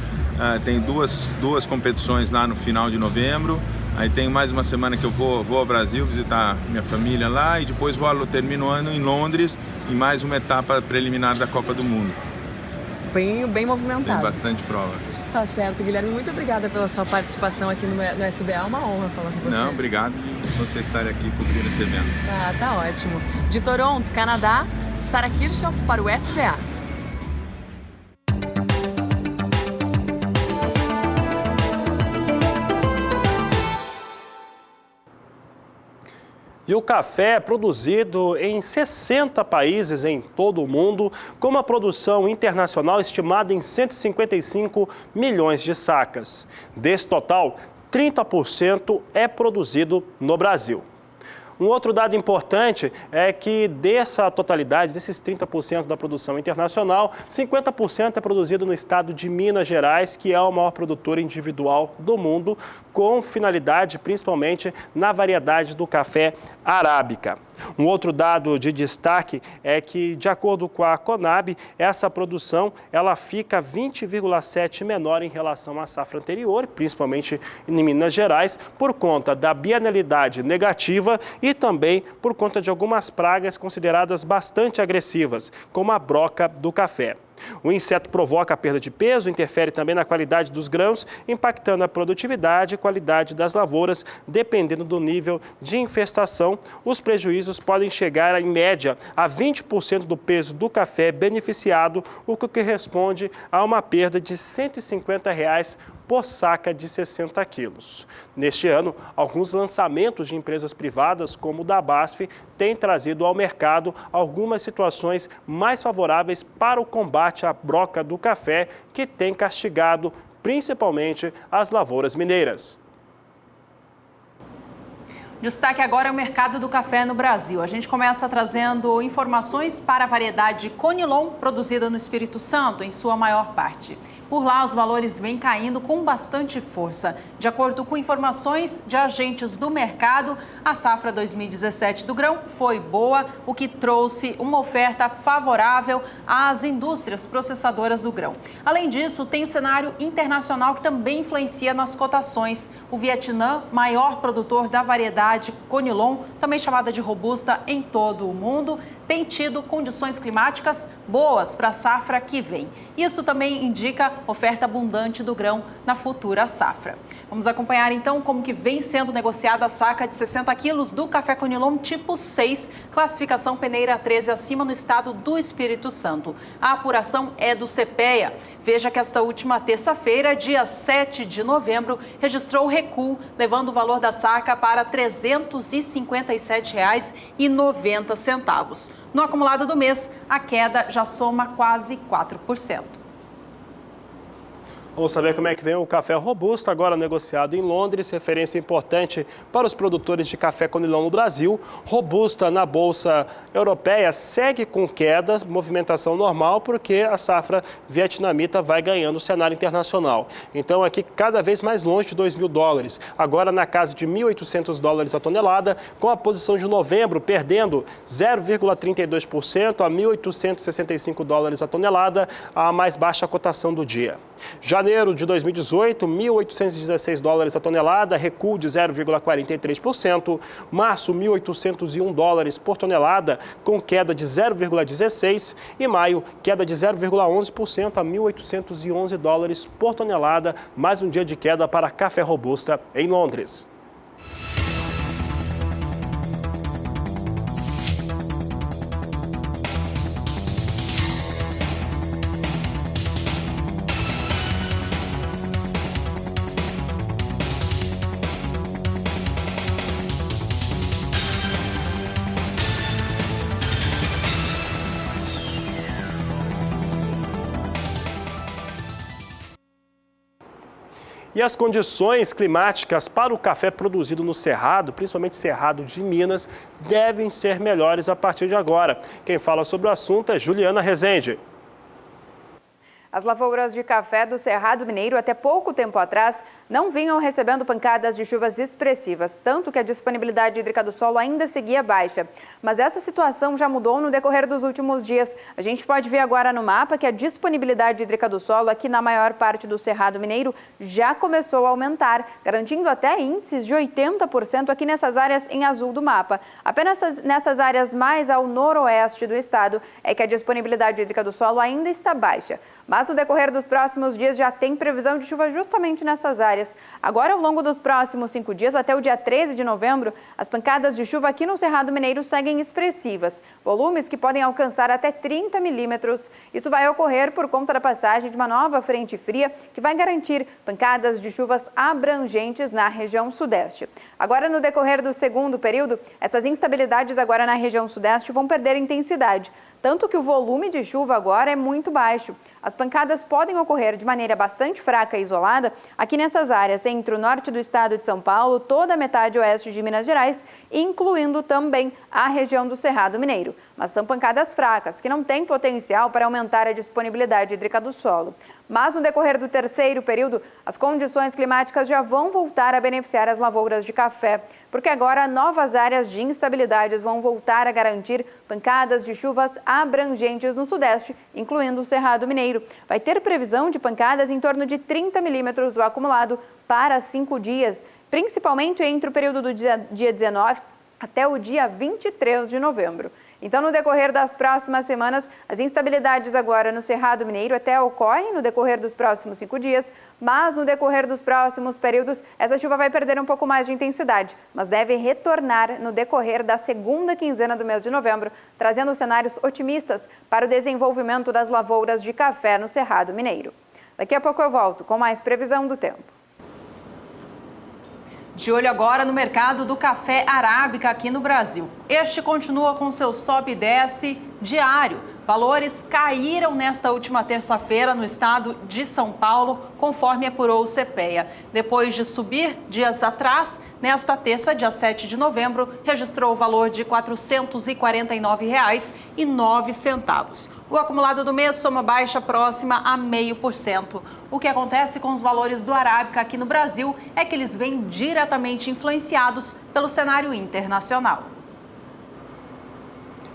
Tem duas competições lá no final de novembro. Aí tem mais uma semana que eu vou ao Brasil visitar minha família lá e depois termino o ano em Londres em mais uma etapa preliminar da Copa do Mundo. Bem movimentado. Tem bastante prova. Tá certo, Guilherme. Muito obrigada pela sua participação aqui no SBA. É uma honra falar com você. Não, obrigado por você estar aqui cobrindo esse evento. Tá ótimo. De Toronto, Canadá, Sarah Kirchhoff para o SBA. E o café é produzido em 60 países em todo o mundo, com uma produção internacional estimada em 155 milhões de sacas. Desse total, 30% é produzido no Brasil. Um outro dado importante é que dessa totalidade, desses 30% da produção internacional, 50% é produzido no estado de Minas Gerais, que é o maior produtor individual do mundo, com finalidade principalmente na variedade do café arábica. Um outro dado de destaque é que, de acordo com a Conab, essa produção ela fica 20,7% menor em relação à safra anterior, principalmente em Minas Gerais, por conta da bienalidade negativa e também por conta de algumas pragas consideradas bastante agressivas, como a broca do café. O inseto provoca a perda de peso, interfere também na qualidade dos grãos, impactando a produtividade e qualidade das lavouras. Dependendo do nível de infestação, os prejuízos podem chegar, em média, a 20% do peso do café beneficiado, o que corresponde a uma perda de R$ 150 por saca de 60 quilos. Neste ano, alguns lançamentos de empresas privadas, como o da BASF, têm trazido ao mercado algumas situações mais favoráveis para o combate à broca do café, que tem castigado principalmente as lavouras mineiras. Destaque agora é o mercado do café no Brasil. A gente começa trazendo informações para a variedade Conilon, produzida no Espírito Santo, em sua maior parte. Por lá, os valores vêm caindo com bastante força. De acordo com informações de agentes do mercado, a safra 2017 do grão foi boa, o que trouxe uma oferta favorável às indústrias processadoras do grão. Além disso, tem o cenário internacional que também influencia nas cotações. O Vietnã, maior produtor da variedade Conilon, também chamada de robusta em todo o mundo, tem tido condições climáticas boas para a safra que vem. Isso também indica oferta abundante do grão na futura safra. Vamos acompanhar então como que vem sendo negociada a saca de 60 quilos do café Conilon tipo 6, classificação peneira 13 acima no estado do Espírito Santo. A apuração é do CPEA. Veja que esta última terça-feira, dia 7 de novembro, registrou recuo, levando o valor da saca para R$ 357,90. No acumulado do mês, a queda já soma quase 4%. Vamos saber como é que vem o café robusto, agora negociado em Londres, referência importante para os produtores de café Conilon no Brasil. Robusta na Bolsa Europeia segue com queda, movimentação normal, porque a safra vietnamita vai ganhando o cenário internacional. Então aqui cada vez mais longe de $2.000, agora na casa de $1.800 a tonelada, com a posição de novembro perdendo 0,32% a $1.865 a tonelada, a mais baixa cotação do dia. Janeiro de 2018, $1.816 a tonelada, recuo de 0,43%. Março, $1.801 por tonelada, com queda de 0,16%. E maio, queda de 0,11% a $1.811 por tonelada. Mais um dia de queda para café robusta em Londres. E as condições climáticas para o café produzido no Cerrado, principalmente Cerrado de Minas, devem ser melhores a partir de agora. Quem fala sobre o assunto é Juliana Rezende. As lavouras de café do Cerrado Mineiro, até pouco tempo atrás, não vinham recebendo pancadas de chuvas expressivas, tanto que a disponibilidade hídrica do solo ainda seguia baixa. Mas essa situação já mudou no decorrer dos últimos dias. A gente pode ver agora no mapa que a disponibilidade hídrica do solo aqui na maior parte do Cerrado Mineiro já começou a aumentar, garantindo até índices de 80% aqui nessas áreas em azul do mapa. Apenas nessas áreas mais ao noroeste do estado é que a disponibilidade hídrica do solo ainda está baixa. Mas no decorrer dos próximos dias já tem previsão de chuva justamente nessas áreas. Agora, ao longo dos próximos 5 dias, até o dia 13 de novembro, as pancadas de chuva aqui no Cerrado Mineiro seguem expressivas. Volumes que podem alcançar até 30 milímetros. Isso vai ocorrer por conta da passagem de uma nova frente fria que vai garantir pancadas de chuvas abrangentes na região sudeste. Agora, no decorrer do segundo período, essas instabilidades agora na região sudeste vão perder intensidade. Tanto que o volume de chuva agora é muito baixo. As pancadas podem ocorrer de maneira bastante fraca e isolada aqui nessas áreas entre o norte do estado de São Paulo, toda a metade oeste de Minas Gerais, incluindo também a região do Cerrado Mineiro. Mas são pancadas fracas, que não têm potencial para aumentar a disponibilidade hídrica do solo. Mas no decorrer do terceiro período, as condições climáticas já vão voltar a beneficiar as lavouras de café, porque agora novas áreas de instabilidades vão voltar a garantir pancadas de chuvas abrangentes no sudeste, incluindo o Cerrado Mineiro. Vai ter previsão de pancadas em torno de 30 milímetros do acumulado para 5 dias, principalmente entre o período do dia 19 até o dia 23 de novembro. Então, no decorrer das próximas semanas, as instabilidades agora no Cerrado Mineiro até ocorrem no decorrer dos próximos 5 dias, mas no decorrer dos próximos períodos, essa chuva vai perder um pouco mais de intensidade, mas deve retornar no decorrer da segunda quinzena do mês de novembro, trazendo cenários otimistas para o desenvolvimento das lavouras de café no Cerrado Mineiro. Daqui a pouco eu volto com mais previsão do tempo. De olho agora no mercado do café arábica aqui no Brasil. Este continua com seu sobe e desce diário, Valores caíram nesta última terça-feira no estado de São Paulo, conforme apurou o CPEA. Depois de subir dias atrás, nesta terça, dia 7 de novembro, registrou o valor de R$ 449,09. O acumulado do mês soma baixa próxima a 0,5%. O que acontece com os valores do Arábica aqui no Brasil é que eles vêm diretamente influenciados pelo cenário internacional.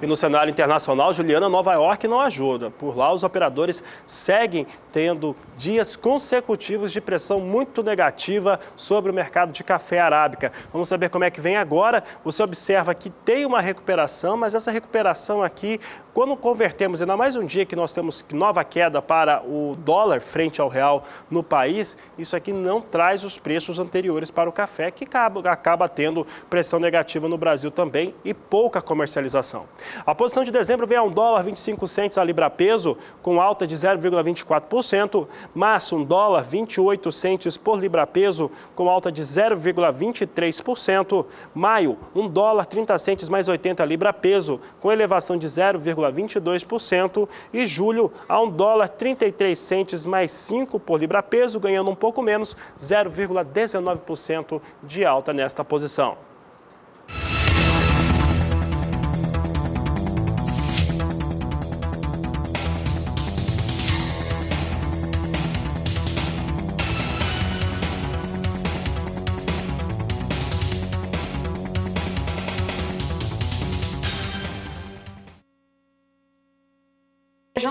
E no cenário internacional, Juliana, Nova York não ajuda. Por lá, os operadores seguem tendo dias consecutivos de pressão muito negativa sobre o mercado de café arábica. Vamos saber como é que vem agora. Você observa que tem uma recuperação, mas essa recuperação aqui, quando convertemos, ainda mais um dia que nós temos nova queda para o dólar frente ao real no país, isso aqui não traz os preços anteriores para o café, que acaba tendo pressão negativa no Brasil também e pouca comercialização. A posição de dezembro vem a $1,25 a libra-peso, com alta de 0,24%. Março, $1,28 por libra-peso, com alta de 0,23%. Maio, $1,30 mais 80 libra-peso, com elevação de 0,22%. E julho, a $1,33 mais 5 por libra-peso, ganhando um pouco menos, 0,19% de alta nesta posição.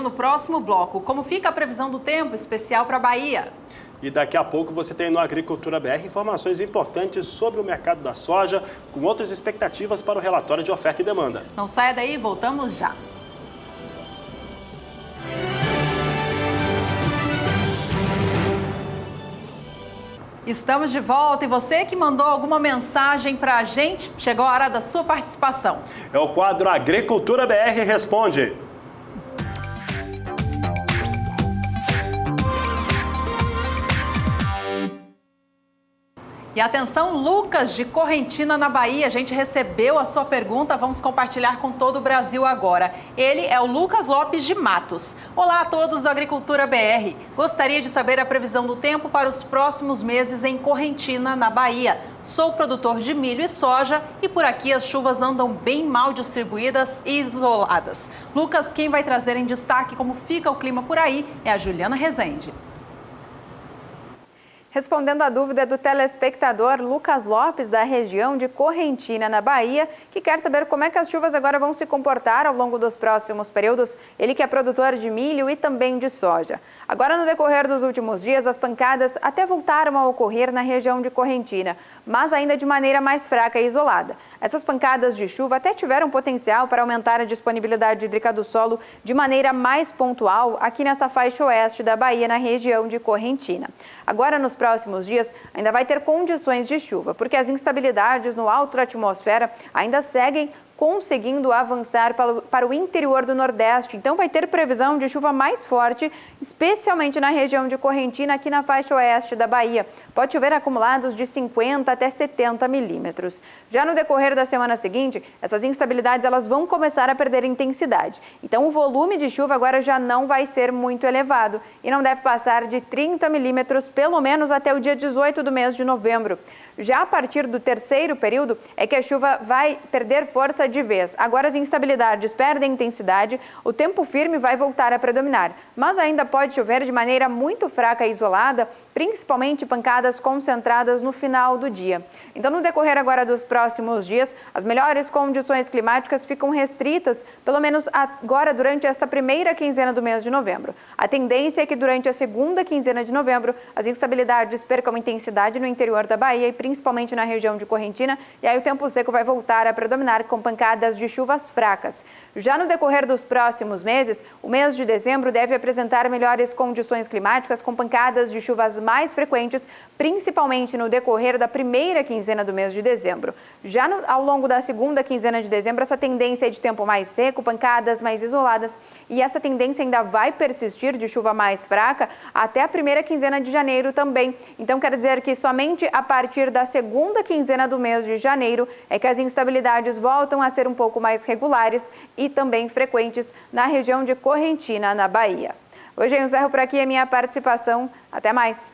No próximo bloco, como fica a previsão do tempo especial para a Bahia? E daqui a pouco você tem no Agricultura BR informações importantes sobre o mercado da soja, com outras expectativas para o relatório de oferta e demanda. Não saia daí, voltamos já. Estamos de volta e você que mandou alguma mensagem para a gente, chegou a hora da sua participação. É o quadro Agricultura BR Responde. E atenção, Lucas de Correntina, na Bahia, a gente recebeu a sua pergunta, vamos compartilhar com todo o Brasil agora. Ele é o Lucas Lopes de Matos. Olá a todos do Agricultura BR. Gostaria de saber a previsão do tempo para os próximos meses em Correntina, na Bahia. Sou produtor de milho e soja e por aqui as chuvas andam bem mal distribuídas e isoladas. Lucas, quem vai trazer em destaque como fica o clima por aí é a Juliana Rezende. Respondendo à dúvida do telespectador Lucas Lopes, da região de Correntina, na Bahia, que quer saber como é que as chuvas agora vão se comportar ao longo dos próximos períodos, ele que é produtor de milho e também de soja. Agora, no decorrer dos últimos dias, as pancadas até voltaram a ocorrer na região de Correntina, mas ainda de maneira mais fraca e isolada. Essas pancadas de chuva até tiveram potencial para aumentar a disponibilidade hídrica do solo de maneira mais pontual aqui nessa faixa oeste da Bahia, na região de Correntina. Agora, nos próximos dias, ainda vai ter condições de chuva, porque as instabilidades no alto da atmosfera ainda seguem conseguindo avançar para o interior do Nordeste. Então vai ter previsão de chuva mais forte, especialmente na região de Correntina, aqui na faixa oeste da Bahia. Pode chover acumulados de 50 até 70 milímetros. Já no decorrer da semana seguinte, essas instabilidades elas vão começar a perder intensidade. Então o volume de chuva agora já não vai ser muito elevado e não deve passar de 30 milímetros, pelo menos até o dia 18 do mês de novembro. Já a partir do terceiro período é que a chuva vai perder força de vez. Agora as instabilidades perdem intensidade, o tempo firme vai voltar a predominar, mas ainda pode chover de maneira muito fraca e isolada, principalmente pancadas concentradas no final do dia. Então, no decorrer agora dos próximos dias, as melhores condições climáticas ficam restritas, pelo menos agora durante esta primeira quinzena do mês de novembro. A tendência é que durante a segunda quinzena de novembro, as instabilidades percam intensidade no interior da Bahia e principalmente na região de Correntina, e aí o tempo seco vai voltar a predominar com pancadas de chuvas fracas. Já no decorrer dos próximos meses, o mês de dezembro deve apresentar melhores condições climáticas com pancadas de chuvas mais frequentes, principalmente no decorrer da primeira quinzena do mês de dezembro. Já ao longo da segunda quinzena de dezembro, essa tendência é de tempo mais seco, pancadas mais isoladas, e essa tendência ainda vai persistir de chuva mais fraca até a primeira quinzena de janeiro também. Então, quer dizer que somente a partir da segunda quinzena do mês de janeiro é que as instabilidades voltam a ser um pouco mais regulares e também frequentes na região de Correntina, na Bahia. Hoje eu encerro por aqui a minha participação. Até mais!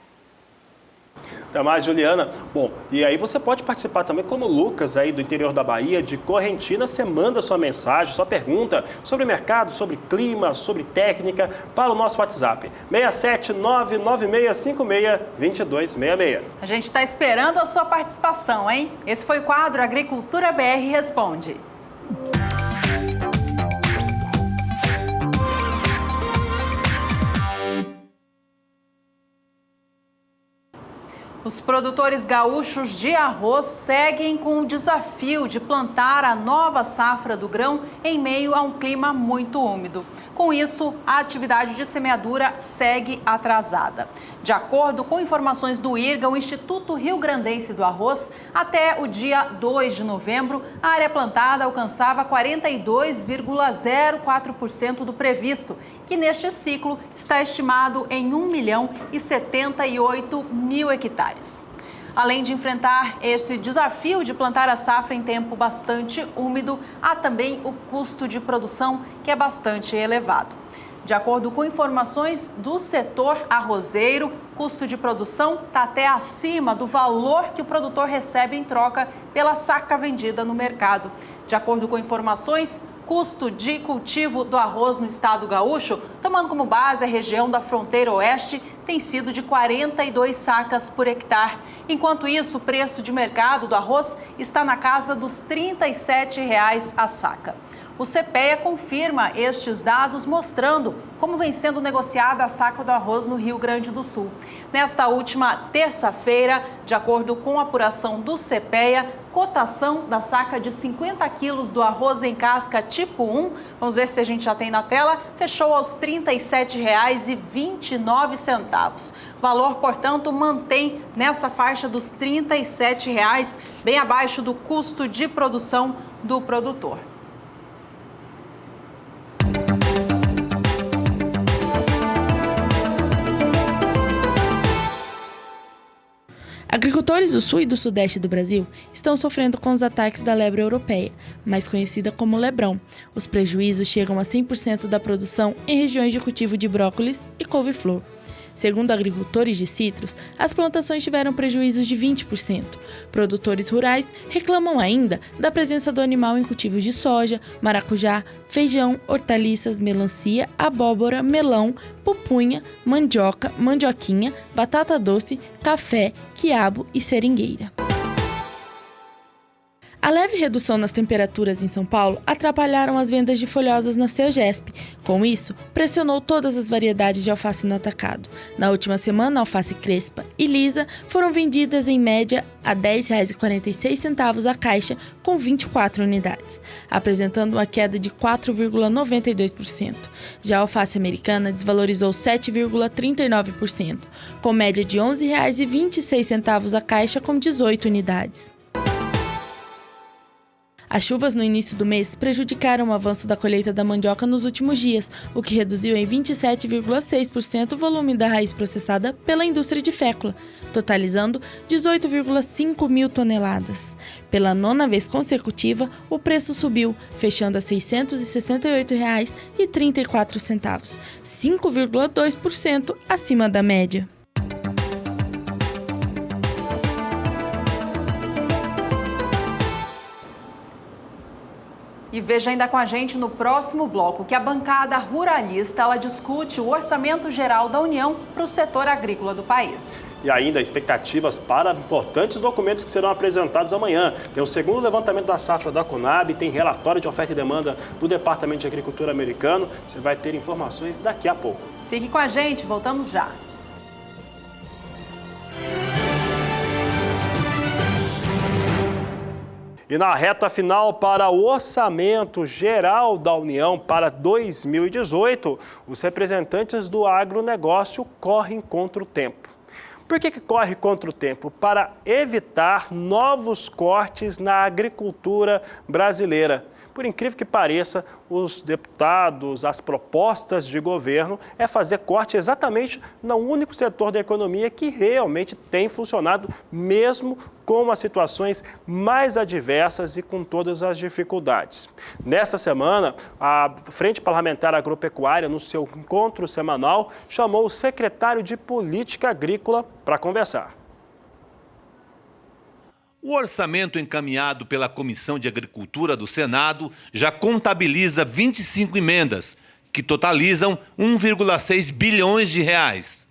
Até mais, Juliana. Bom, e aí você pode participar também, como o Lucas aí do interior da Bahia, de Correntina. Você manda sua mensagem, sua pergunta sobre mercado, sobre clima, sobre técnica para o nosso WhatsApp 67996562266. A gente está esperando a sua participação, hein? Esse foi o quadro Agricultura BR Responde. Os produtores gaúchos de arroz seguem com o desafio de plantar a nova safra do grão em meio a um clima muito úmido. Com isso, a atividade de semeadura segue atrasada. De acordo com informações do IRGA, o Instituto Rio-Grandense do Arroz, até o dia 2 de novembro, a área plantada alcançava 42,04% do previsto, que neste ciclo está estimado em 1.078.000 hectares. Além de enfrentar esse desafio de plantar a safra em tempo bastante úmido, há também o custo de produção, que é bastante elevado. De acordo com informações do setor arrozeiro, o custo de produção está até acima do valor que o produtor recebe em troca pela saca vendida no mercado. De acordo com informações, custo de cultivo do arroz no estado gaúcho, tomando como base a região da fronteira oeste, tem sido de 42 sacas por hectare. Enquanto isso, o preço de mercado do arroz está na casa dos R$ 37,00 a saca. O CPEA confirma estes dados, mostrando como vem sendo negociada a saca do arroz no Rio Grande do Sul. Nesta última terça-feira, de acordo com a apuração do CPEA, cotação da saca de 50 quilos do arroz em casca tipo 1, vamos ver se a gente já tem na tela, fechou aos R$ 37,29. Valor, portanto, mantém nessa faixa dos R$ 37,00, bem abaixo do custo de produção do produtor. Agricultores do sul e do sudeste do Brasil estão sofrendo com os ataques da lebre europeia, mais conhecida como lebrão. Os prejuízos chegam a 100% da produção em regiões de cultivo de brócolis e couve-flor. Segundo agricultores de citros, as plantações tiveram prejuízos de 20%. Produtores rurais reclamam ainda da presença do animal em cultivos de soja, maracujá, feijão, hortaliças, melancia, abóbora, melão, pupunha, mandioca, mandioquinha, batata doce, café, quiabo e seringueira. A leve redução nas temperaturas em São Paulo atrapalharam as vendas de folhosas na Ceogesp. Com isso, pressionou todas as variedades de alface no atacado. Na última semana, a alface crespa e lisa foram vendidas em média a R$ 10,46 a caixa, com 24 unidades, apresentando uma queda de 4,92%. Já a alface americana desvalorizou 7,39%, com média de R$ 11,26 a caixa, com 18 unidades. As chuvas no início do mês prejudicaram o avanço da colheita da mandioca nos últimos dias, o que reduziu em 27,6% o volume da raiz processada pela indústria de fécula, totalizando 18,5 mil toneladas. Pela 9ª vez consecutiva, o preço subiu, fechando a R$ 668,34, 5,2% acima da média. E veja ainda com a gente no próximo bloco que a bancada ruralista ela discute o orçamento geral da União para o setor agrícola do país. E ainda expectativas para importantes documentos que serão apresentados amanhã. Tem o segundo levantamento da safra da Conab, tem relatório de oferta e demanda do Departamento de Agricultura americano. Você vai ter informações daqui a pouco. Fique com a gente, voltamos já. E na reta final para o Orçamento Geral da União para 2018, os representantes do agronegócio correm contra o tempo. Por que corre contra o tempo? Para evitar novos cortes na agricultura brasileira. Por incrível que pareça, os deputados, as propostas de governo é fazer corte exatamente no único setor da economia que realmente tem funcionado, mesmo com as situações mais adversas e com todas as dificuldades. Nesta semana, a Frente Parlamentar Agropecuária, no seu encontro semanal, chamou o secretário de Política Agrícola para conversar. O orçamento encaminhado pela Comissão de Agricultura do Senado já contabiliza 25 emendas, que totalizam 1,6 bilhões de reais.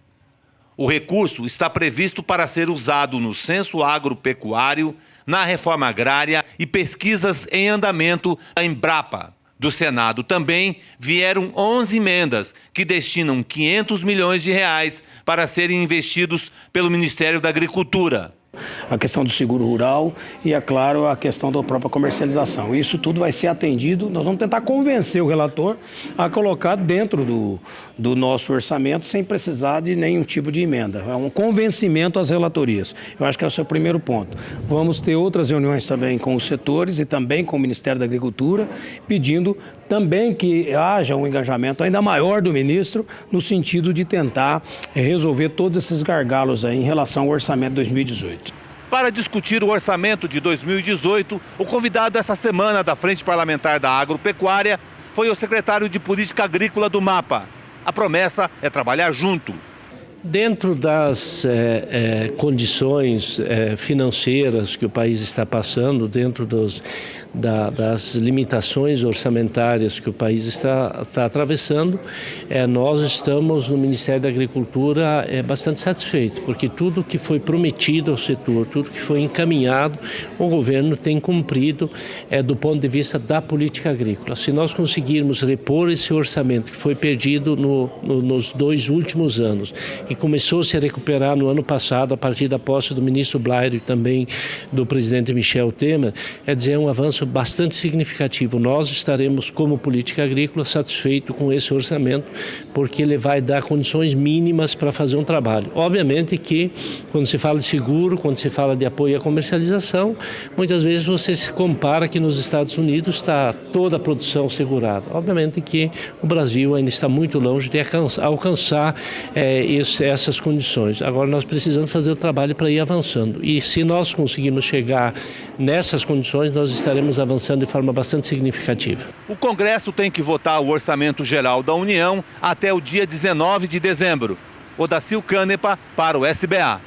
O recurso está previsto para ser usado no censo agropecuário, na reforma agrária e pesquisas em andamento da Embrapa. Do Senado também vieram 11 emendas que destinam 500 milhões de reais para serem investidos pelo Ministério da Agricultura. A questão do seguro rural e, é claro, a questão da própria comercialização. Isso tudo vai ser atendido, nós vamos tentar convencer o relator a colocar dentro do nosso orçamento sem precisar de nenhum tipo de emenda. É um convencimento às relatorias. Eu acho que esse é o primeiro ponto. Vamos ter outras reuniões também com os setores e também com o Ministério da Agricultura, pedindo também que haja um engajamento ainda maior do ministro no sentido de tentar resolver todos esses gargalos aí em relação ao orçamento de 2018. Para discutir o orçamento de 2018, o convidado esta semana da Frente Parlamentar da Agropecuária foi o secretário de Política Agrícola do MAPA. A promessa é trabalhar junto. Dentro das condições financeiras que o país está passando, dentro das limitações orçamentárias que o país está atravessando, nós estamos no Ministério da Agricultura bastante satisfeitos, porque tudo que foi prometido ao setor, tudo que foi encaminhado, o governo tem cumprido do ponto de vista da política agrícola. Se nós conseguirmos repor esse orçamento que foi perdido nos 2 últimos anos e começou a se recuperar no ano passado, a partir da posse do ministro Blair e também do presidente Michel Temer, é um avanço bastante significativo. Nós estaremos, como política agrícola, satisfeitos com esse orçamento, porque ele vai dar condições mínimas para fazer um trabalho. Obviamente que, quando se fala de seguro, quando se fala de apoio à comercialização, muitas vezes você se compara que nos Estados Unidos está toda a produção segurada. Obviamente que o Brasil ainda está muito longe de alcançar essas condições. Agora nós precisamos fazer o trabalho para ir avançando. E se nós conseguirmos chegar nessas condições, nós estaremos avançando de forma bastante significativa. O Congresso tem que votar o Orçamento Geral da União até o dia 19 de dezembro. Odacil Canepa para o SBA.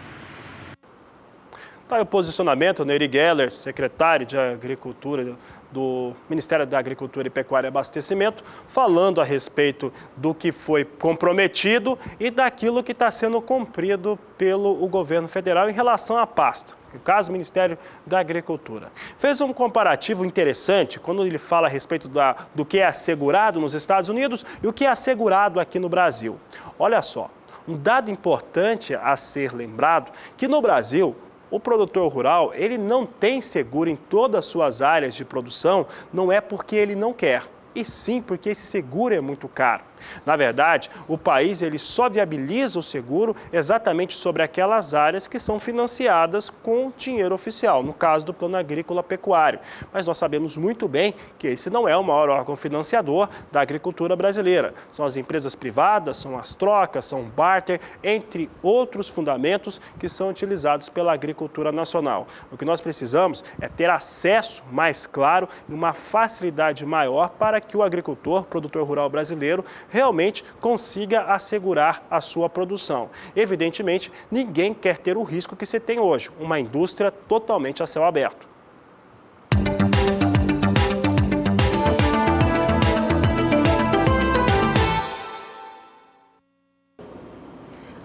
Está aí o posicionamento, Nery Geller, secretário de Agricultura do Ministério da Agricultura e Pecuária e Abastecimento, falando a respeito do que foi comprometido e daquilo que está sendo cumprido pelo governo federal em relação à pasta. No caso, o Ministério da Agricultura. Fez um comparativo interessante quando ele fala a respeito do que é assegurado nos Estados Unidos e o que é assegurado aqui no Brasil. Olha só, um dado importante a ser lembrado, que no Brasil, o produtor rural, ele não tem seguro em todas as suas áreas de produção, não é porque ele não quer, e sim porque esse seguro é muito caro. Na verdade, o país ele só viabiliza o seguro exatamente sobre aquelas áreas que são financiadas com dinheiro oficial, no caso do Plano Agrícola Pecuário. Mas nós sabemos muito bem que esse não é o maior órgão financiador da agricultura brasileira. São as empresas privadas, são as trocas, são o barter, entre outros fundamentos que são utilizados pela agricultura nacional. O que nós precisamos é ter acesso mais claro e uma facilidade maior para que o agricultor, produtor rural brasileiro, realmente consiga assegurar a sua produção. Evidentemente, ninguém quer ter o risco que se tem hoje, uma indústria totalmente a céu aberto.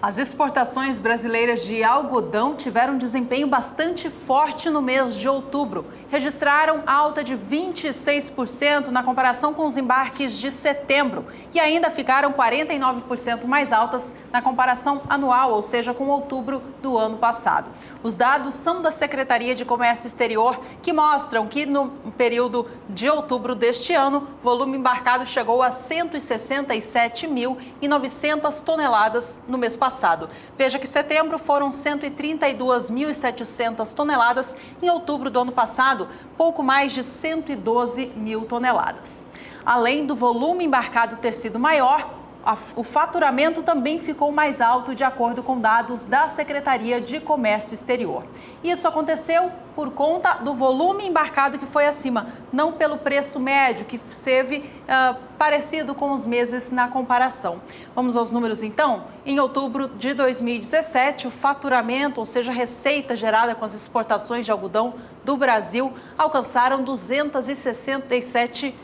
As exportações brasileiras de algodão tiveram um desempenho bastante forte no mês de outubro. Registraram alta de 26% na comparação com os embarques de setembro e ainda ficaram 49% mais altas na comparação anual, ou seja, com outubro do ano passado. Os dados são da Secretaria de Comércio Exterior, que mostram que no período de outubro deste ano, o volume embarcado chegou a 167.900 toneladas no mês passado. passado. Veja que setembro foram 132.700 toneladas, em outubro do ano passado, pouco mais de 112 mil toneladas. Além do volume embarcado ter sido maior, o faturamento também ficou mais alto, de acordo com dados da Secretaria de Comércio Exterior. Isso aconteceu por conta do volume embarcado que foi acima, não pelo preço médio, que esteve parecido com os meses na comparação. Vamos aos números então? Em outubro de 2017, o faturamento, ou seja, a receita gerada com as exportações de algodão do Brasil, alcançaram 267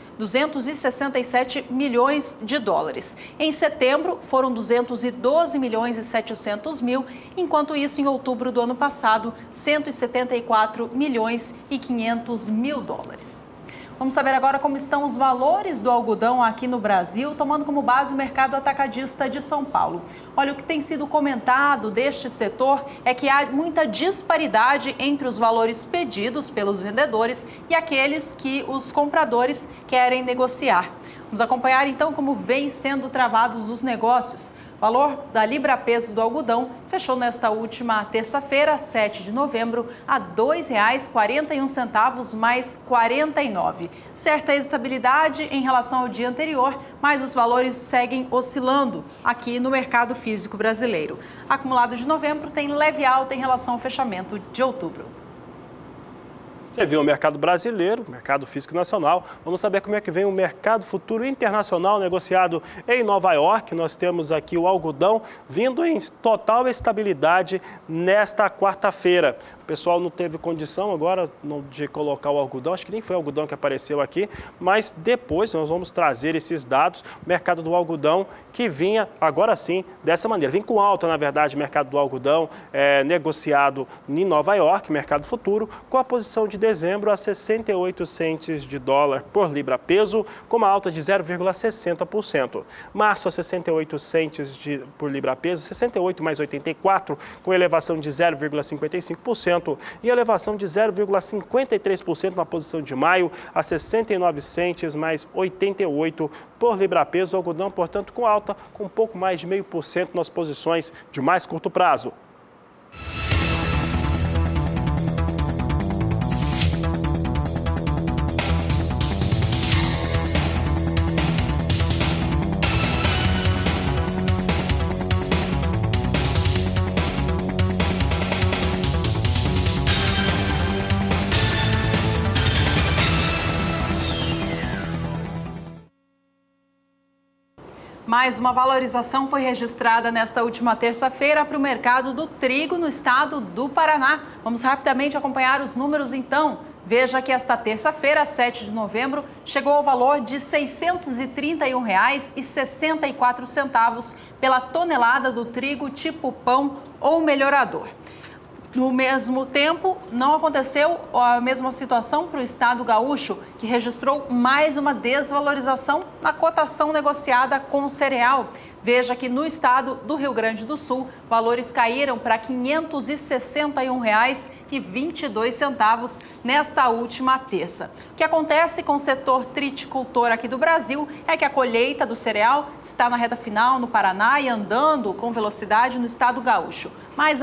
milhões de dólares. Em setembro, foram 212 milhões e 700 mil, enquanto isso, em outubro do ano passado, 174 milhões e 500 mil dólares. Vamos saber agora como estão os valores do algodão aqui no Brasil, tomando como base o mercado atacadista de São Paulo. Olha, o que tem sido comentado deste setor é que há muita disparidade entre os valores pedidos pelos vendedores e aqueles que os compradores querem negociar. Vamos acompanhar então como vem sendo travados os negócios. O valor da libra-peso do algodão fechou nesta última terça-feira, 7 de novembro, a R$ 2,41 mais 49. Certa estabilidade em relação ao dia anterior, mas os valores seguem oscilando aqui no mercado físico brasileiro. Acumulado de novembro tem leve alta em relação ao fechamento de outubro. Você viu o mercado brasileiro, mercado físico nacional. Vamos saber como é que vem o mercado futuro internacional negociado em Nova York. Nós temos aqui o algodão vindo em total estabilidade nesta quarta-feira. O pessoal não teve condição agora de colocar o algodão, acho que nem foi o algodão que apareceu aqui, mas depois nós vamos trazer esses dados. O mercado do algodão que vinha, agora sim, dessa maneira. Vem com alta, na verdade, o mercado do algodão negociado em Nova York, mercado futuro, com a posição de dezembro a 68 centes de dólar por libra-peso, com uma alta de 0,60%. Março a 68 centes por libra-peso, 68 mais 84, com elevação de 0,55% e elevação de 0,53% na posição de maio a 69 centes mais 88 por libra-peso. O algodão, portanto, com alta, com um pouco mais de 0,5% nas posições de mais curto prazo. Mais uma valorização foi registrada nesta última terça-feira para o mercado do trigo no estado do Paraná. Vamos rapidamente acompanhar os números então. Veja que esta terça-feira, 7 de novembro, chegou ao valor de R$ 631,64 pela tonelada do trigo tipo pão ou melhorador. No mesmo tempo, não aconteceu a mesma situação para o estado gaúcho, que registrou mais uma desvalorização na cotação negociada com o cereal. Veja que no estado do Rio Grande do Sul, valores caíram para R$ 561,22 nesta última terça. O que acontece com o setor triticultor aqui do Brasil é que a colheita do cereal está na reta final no Paraná e andando com velocidade no estado gaúcho. Mas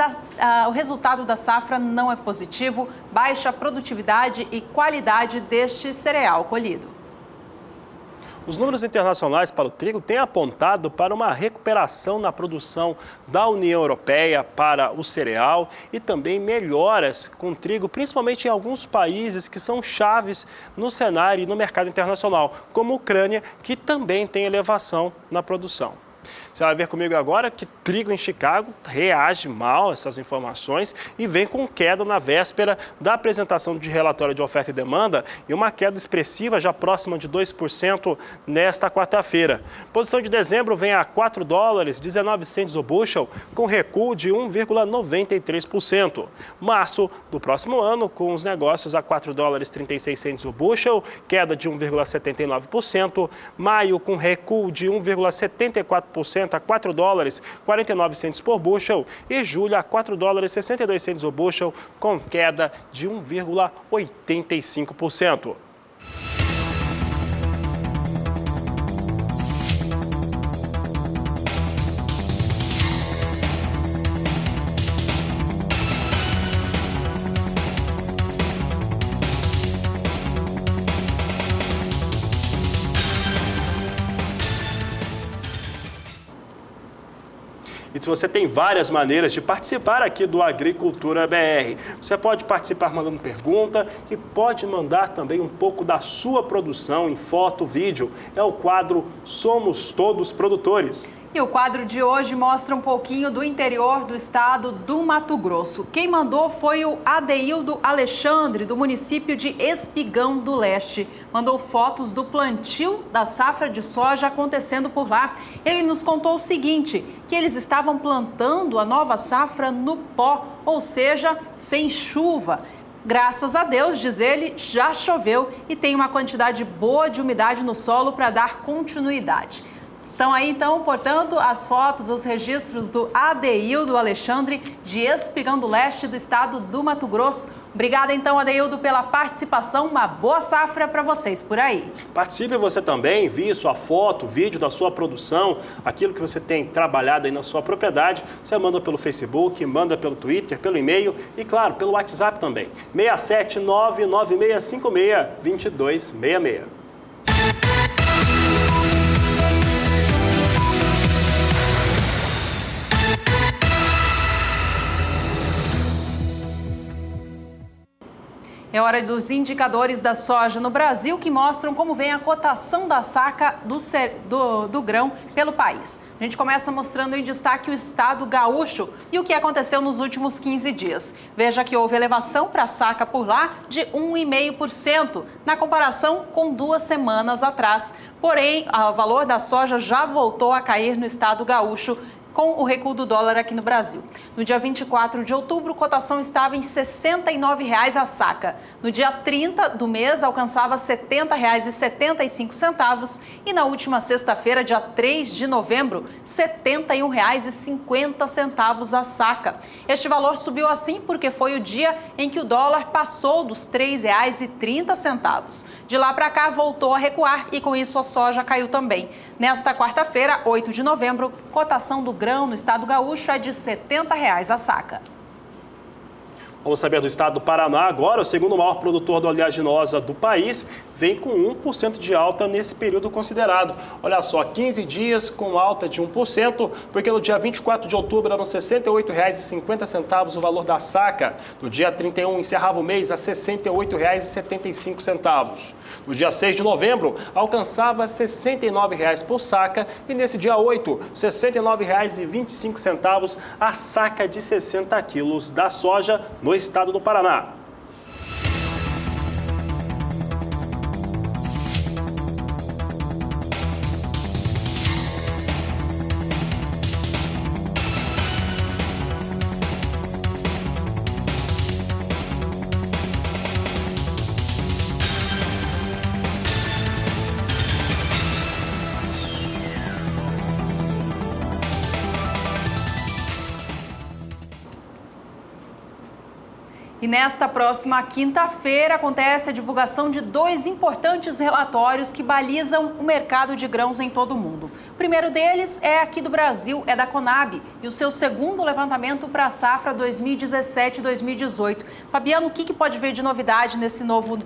o resultado da safra não é positivo, baixa produtividade e qualidade deste cereal colhido. Os números internacionais para o trigo têm apontado para uma recuperação na produção da União Europeia para o cereal e também melhoras com o trigo, principalmente em alguns países que são chaves no cenário e no mercado internacional, como a Ucrânia, que também tem elevação na produção. Você vai ver comigo agora que trigo em Chicago reage mal a essas informações e vem com queda na véspera da apresentação de relatório de oferta e demanda e uma queda expressiva já próxima de 2% nesta quarta-feira. Posição de dezembro vem a $4,19 o bushel, com recuo de 1,93%. Março do próximo ano, com os negócios a $4,36 o bushel, queda de 1,79%. Maio com recuo de 1,74% a $4,49 por bushel e julho a $4,62 o bushel, com queda de 1,85%. E se você tem várias maneiras de participar aqui do Agricultura BR. Você pode participar mandando pergunta e pode mandar também um pouco da sua produção em foto, vídeo. É o quadro Somos Todos Produtores. E o quadro de hoje mostra um pouquinho do interior do estado do Mato Grosso. Quem mandou foi o Adeildo Alexandre, do município de Espigão do Leste. Mandou fotos do plantio da safra de soja acontecendo por lá. Ele nos contou o seguinte, que eles estavam plantando a nova safra no pó, ou seja, sem chuva. Graças a Deus, diz ele, já choveu e tem uma quantidade boa de umidade no solo para dar continuidade. Estão aí, então, portanto, as fotos, os registros do Adeildo Alexandre, de Espigão do Leste, do estado do Mato Grosso. Obrigada, então, Adeildo, pela participação. Uma boa safra para vocês por aí. Participe você também, envie sua foto, vídeo da sua produção, aquilo que você tem trabalhado aí na sua propriedade. Você manda pelo Facebook, manda pelo Twitter, pelo e-mail e, claro, pelo WhatsApp também. 67996562266. É hora dos indicadores da soja no Brasil que mostram como vem a cotação da saca do grão pelo país. A gente começa mostrando em destaque o estado gaúcho e o que aconteceu nos últimos 15 dias. Veja que houve elevação para a saca por lá de 1,5% na comparação com 2 semanas atrás. Porém, o valor da soja já voltou a cair no estado gaúcho com o recuo do dólar aqui no Brasil. No dia 24 de outubro, a cotação estava em R$ 69,00 a saca. No dia 30 do mês, alcançava R$ 70,75 e na última sexta-feira, dia 3 de novembro, R$ 71,50 a saca. Este valor subiu assim porque foi o dia em que o dólar passou dos R$ 3,30. De lá para cá, voltou a recuar e com isso a soja caiu também. Nesta quarta-feira, 8 de novembro, cotação do grão no estado gaúcho é de R$ 70,00 a saca. Vamos saber do estado do Paraná agora. O segundo maior produtor de oleaginosa do país vem com 1% de alta nesse período considerado. Olha só, 15 dias com alta de 1%, porque no dia 24 de outubro eram R$ 68,50 o valor da saca. No dia 31 encerrava o mês a R$ 68,75. No dia 6 de novembro alcançava R$ 69,00 por saca e nesse dia 8, R$ 69,25 a saca de 60 quilos da soja no estado do Paraná. E nesta próxima quinta-feira acontece a divulgação de 2 importantes relatórios que balizam o mercado de grãos em todo o mundo. O primeiro deles é aqui do Brasil, é da Conab, e o seu segundo levantamento para a safra 2017-2018. Fabiano, o que pode vir de novidade nesse novo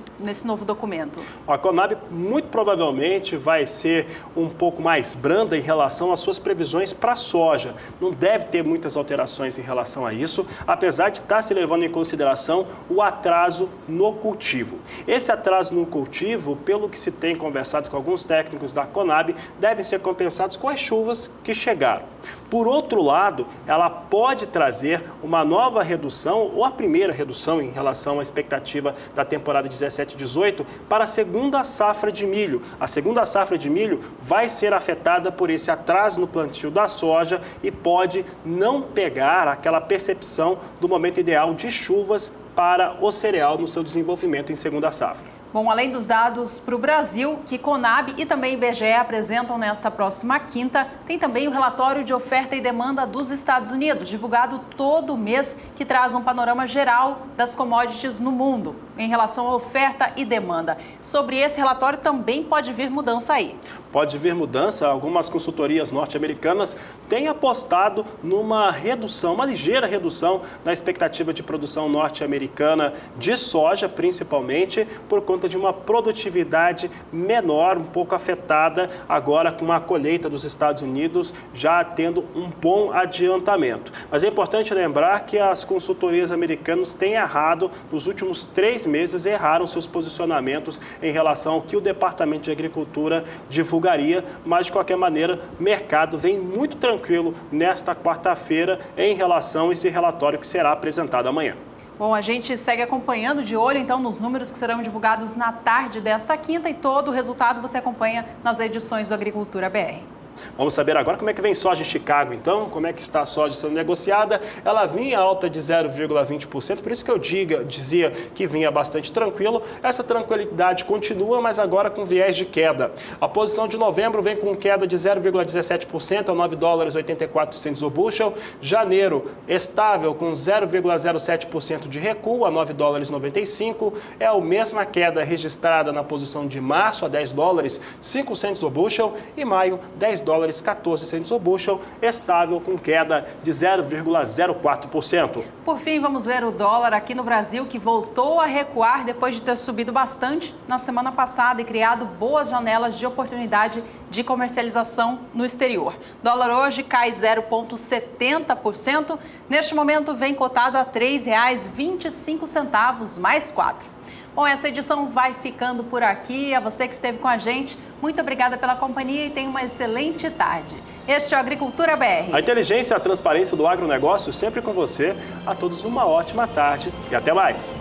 documento? A Conab muito provavelmente vai ser um pouco mais branda em relação às suas previsões para a soja. Não deve ter muitas alterações em relação a isso, apesar de estar se levando em consideração o atraso no cultivo. Esse atraso no cultivo, pelo que se tem conversado com alguns técnicos da Conab, deve ser compensados com as chuvas que chegaram. Por outro lado, ela pode trazer uma nova redução, ou a primeira redução em relação à expectativa da temporada 17-18 para a segunda safra de milho. A segunda safra de milho vai ser afetada por esse atraso no plantio da soja e pode não pegar aquela percepção do momento ideal de chuvas para o cereal no seu desenvolvimento em segunda safra. Bom, além dos dados para o Brasil, que Conab e também IBGE apresentam nesta próxima quinta, tem também o relatório de oferta e demanda dos Estados Unidos, divulgado todo mês, que traz um panorama geral das commodities no mundo. em relação à oferta e demanda. Sobre esse relatório também pode vir mudança aí. Pode vir mudança. Algumas consultorias norte-americanas têm apostado numa redução, uma ligeira redução na expectativa de produção norte-americana de soja, principalmente por conta de uma produtividade menor, um pouco afetada agora com a colheita dos Estados Unidos já tendo um bom adiantamento. Mas é importante lembrar que as consultorias americanas têm errado, nos últimos 3 meses erraram seus posicionamentos em relação ao que o Departamento de Agricultura divulgaria, mas de qualquer maneira o mercado vem muito tranquilo nesta quarta-feira em relação a esse relatório que será apresentado amanhã. Bom, a gente segue acompanhando de olho, então, nos números que serão divulgados na tarde desta quinta e todo o resultado você acompanha nas edições do Agricultura BR. Vamos saber agora como é que vem soja em Chicago, então, como é que está a soja sendo negociada. Ela vinha alta de 0,20%, por isso que eu dizia que vinha bastante tranquilo. Essa tranquilidade continua, mas agora com viés de queda. A posição de novembro vem com queda de 0,17% a $9,84 o bushel. Janeiro, estável com 0,07% de recuo a $9,95. É a mesma queda registrada na posição de março a $10,05 o bushel e maio, $10,14 o bushel, estável com queda de 0,04%. Por fim, vamos ver o dólar aqui no Brasil, que voltou a recuar depois de ter subido bastante na semana passada e criado boas janelas de oportunidade de comercialização no exterior. Dólar hoje cai 0,70%. Neste momento vem cotado a R$ 3,25 mais 4. Bom, essa edição vai ficando por aqui. A você que esteve com a gente, muito obrigada pela companhia e tenha uma excelente tarde. Este é o Agricultura BR. A inteligência e a transparência do agronegócio sempre com você. A todos uma ótima tarde e até mais.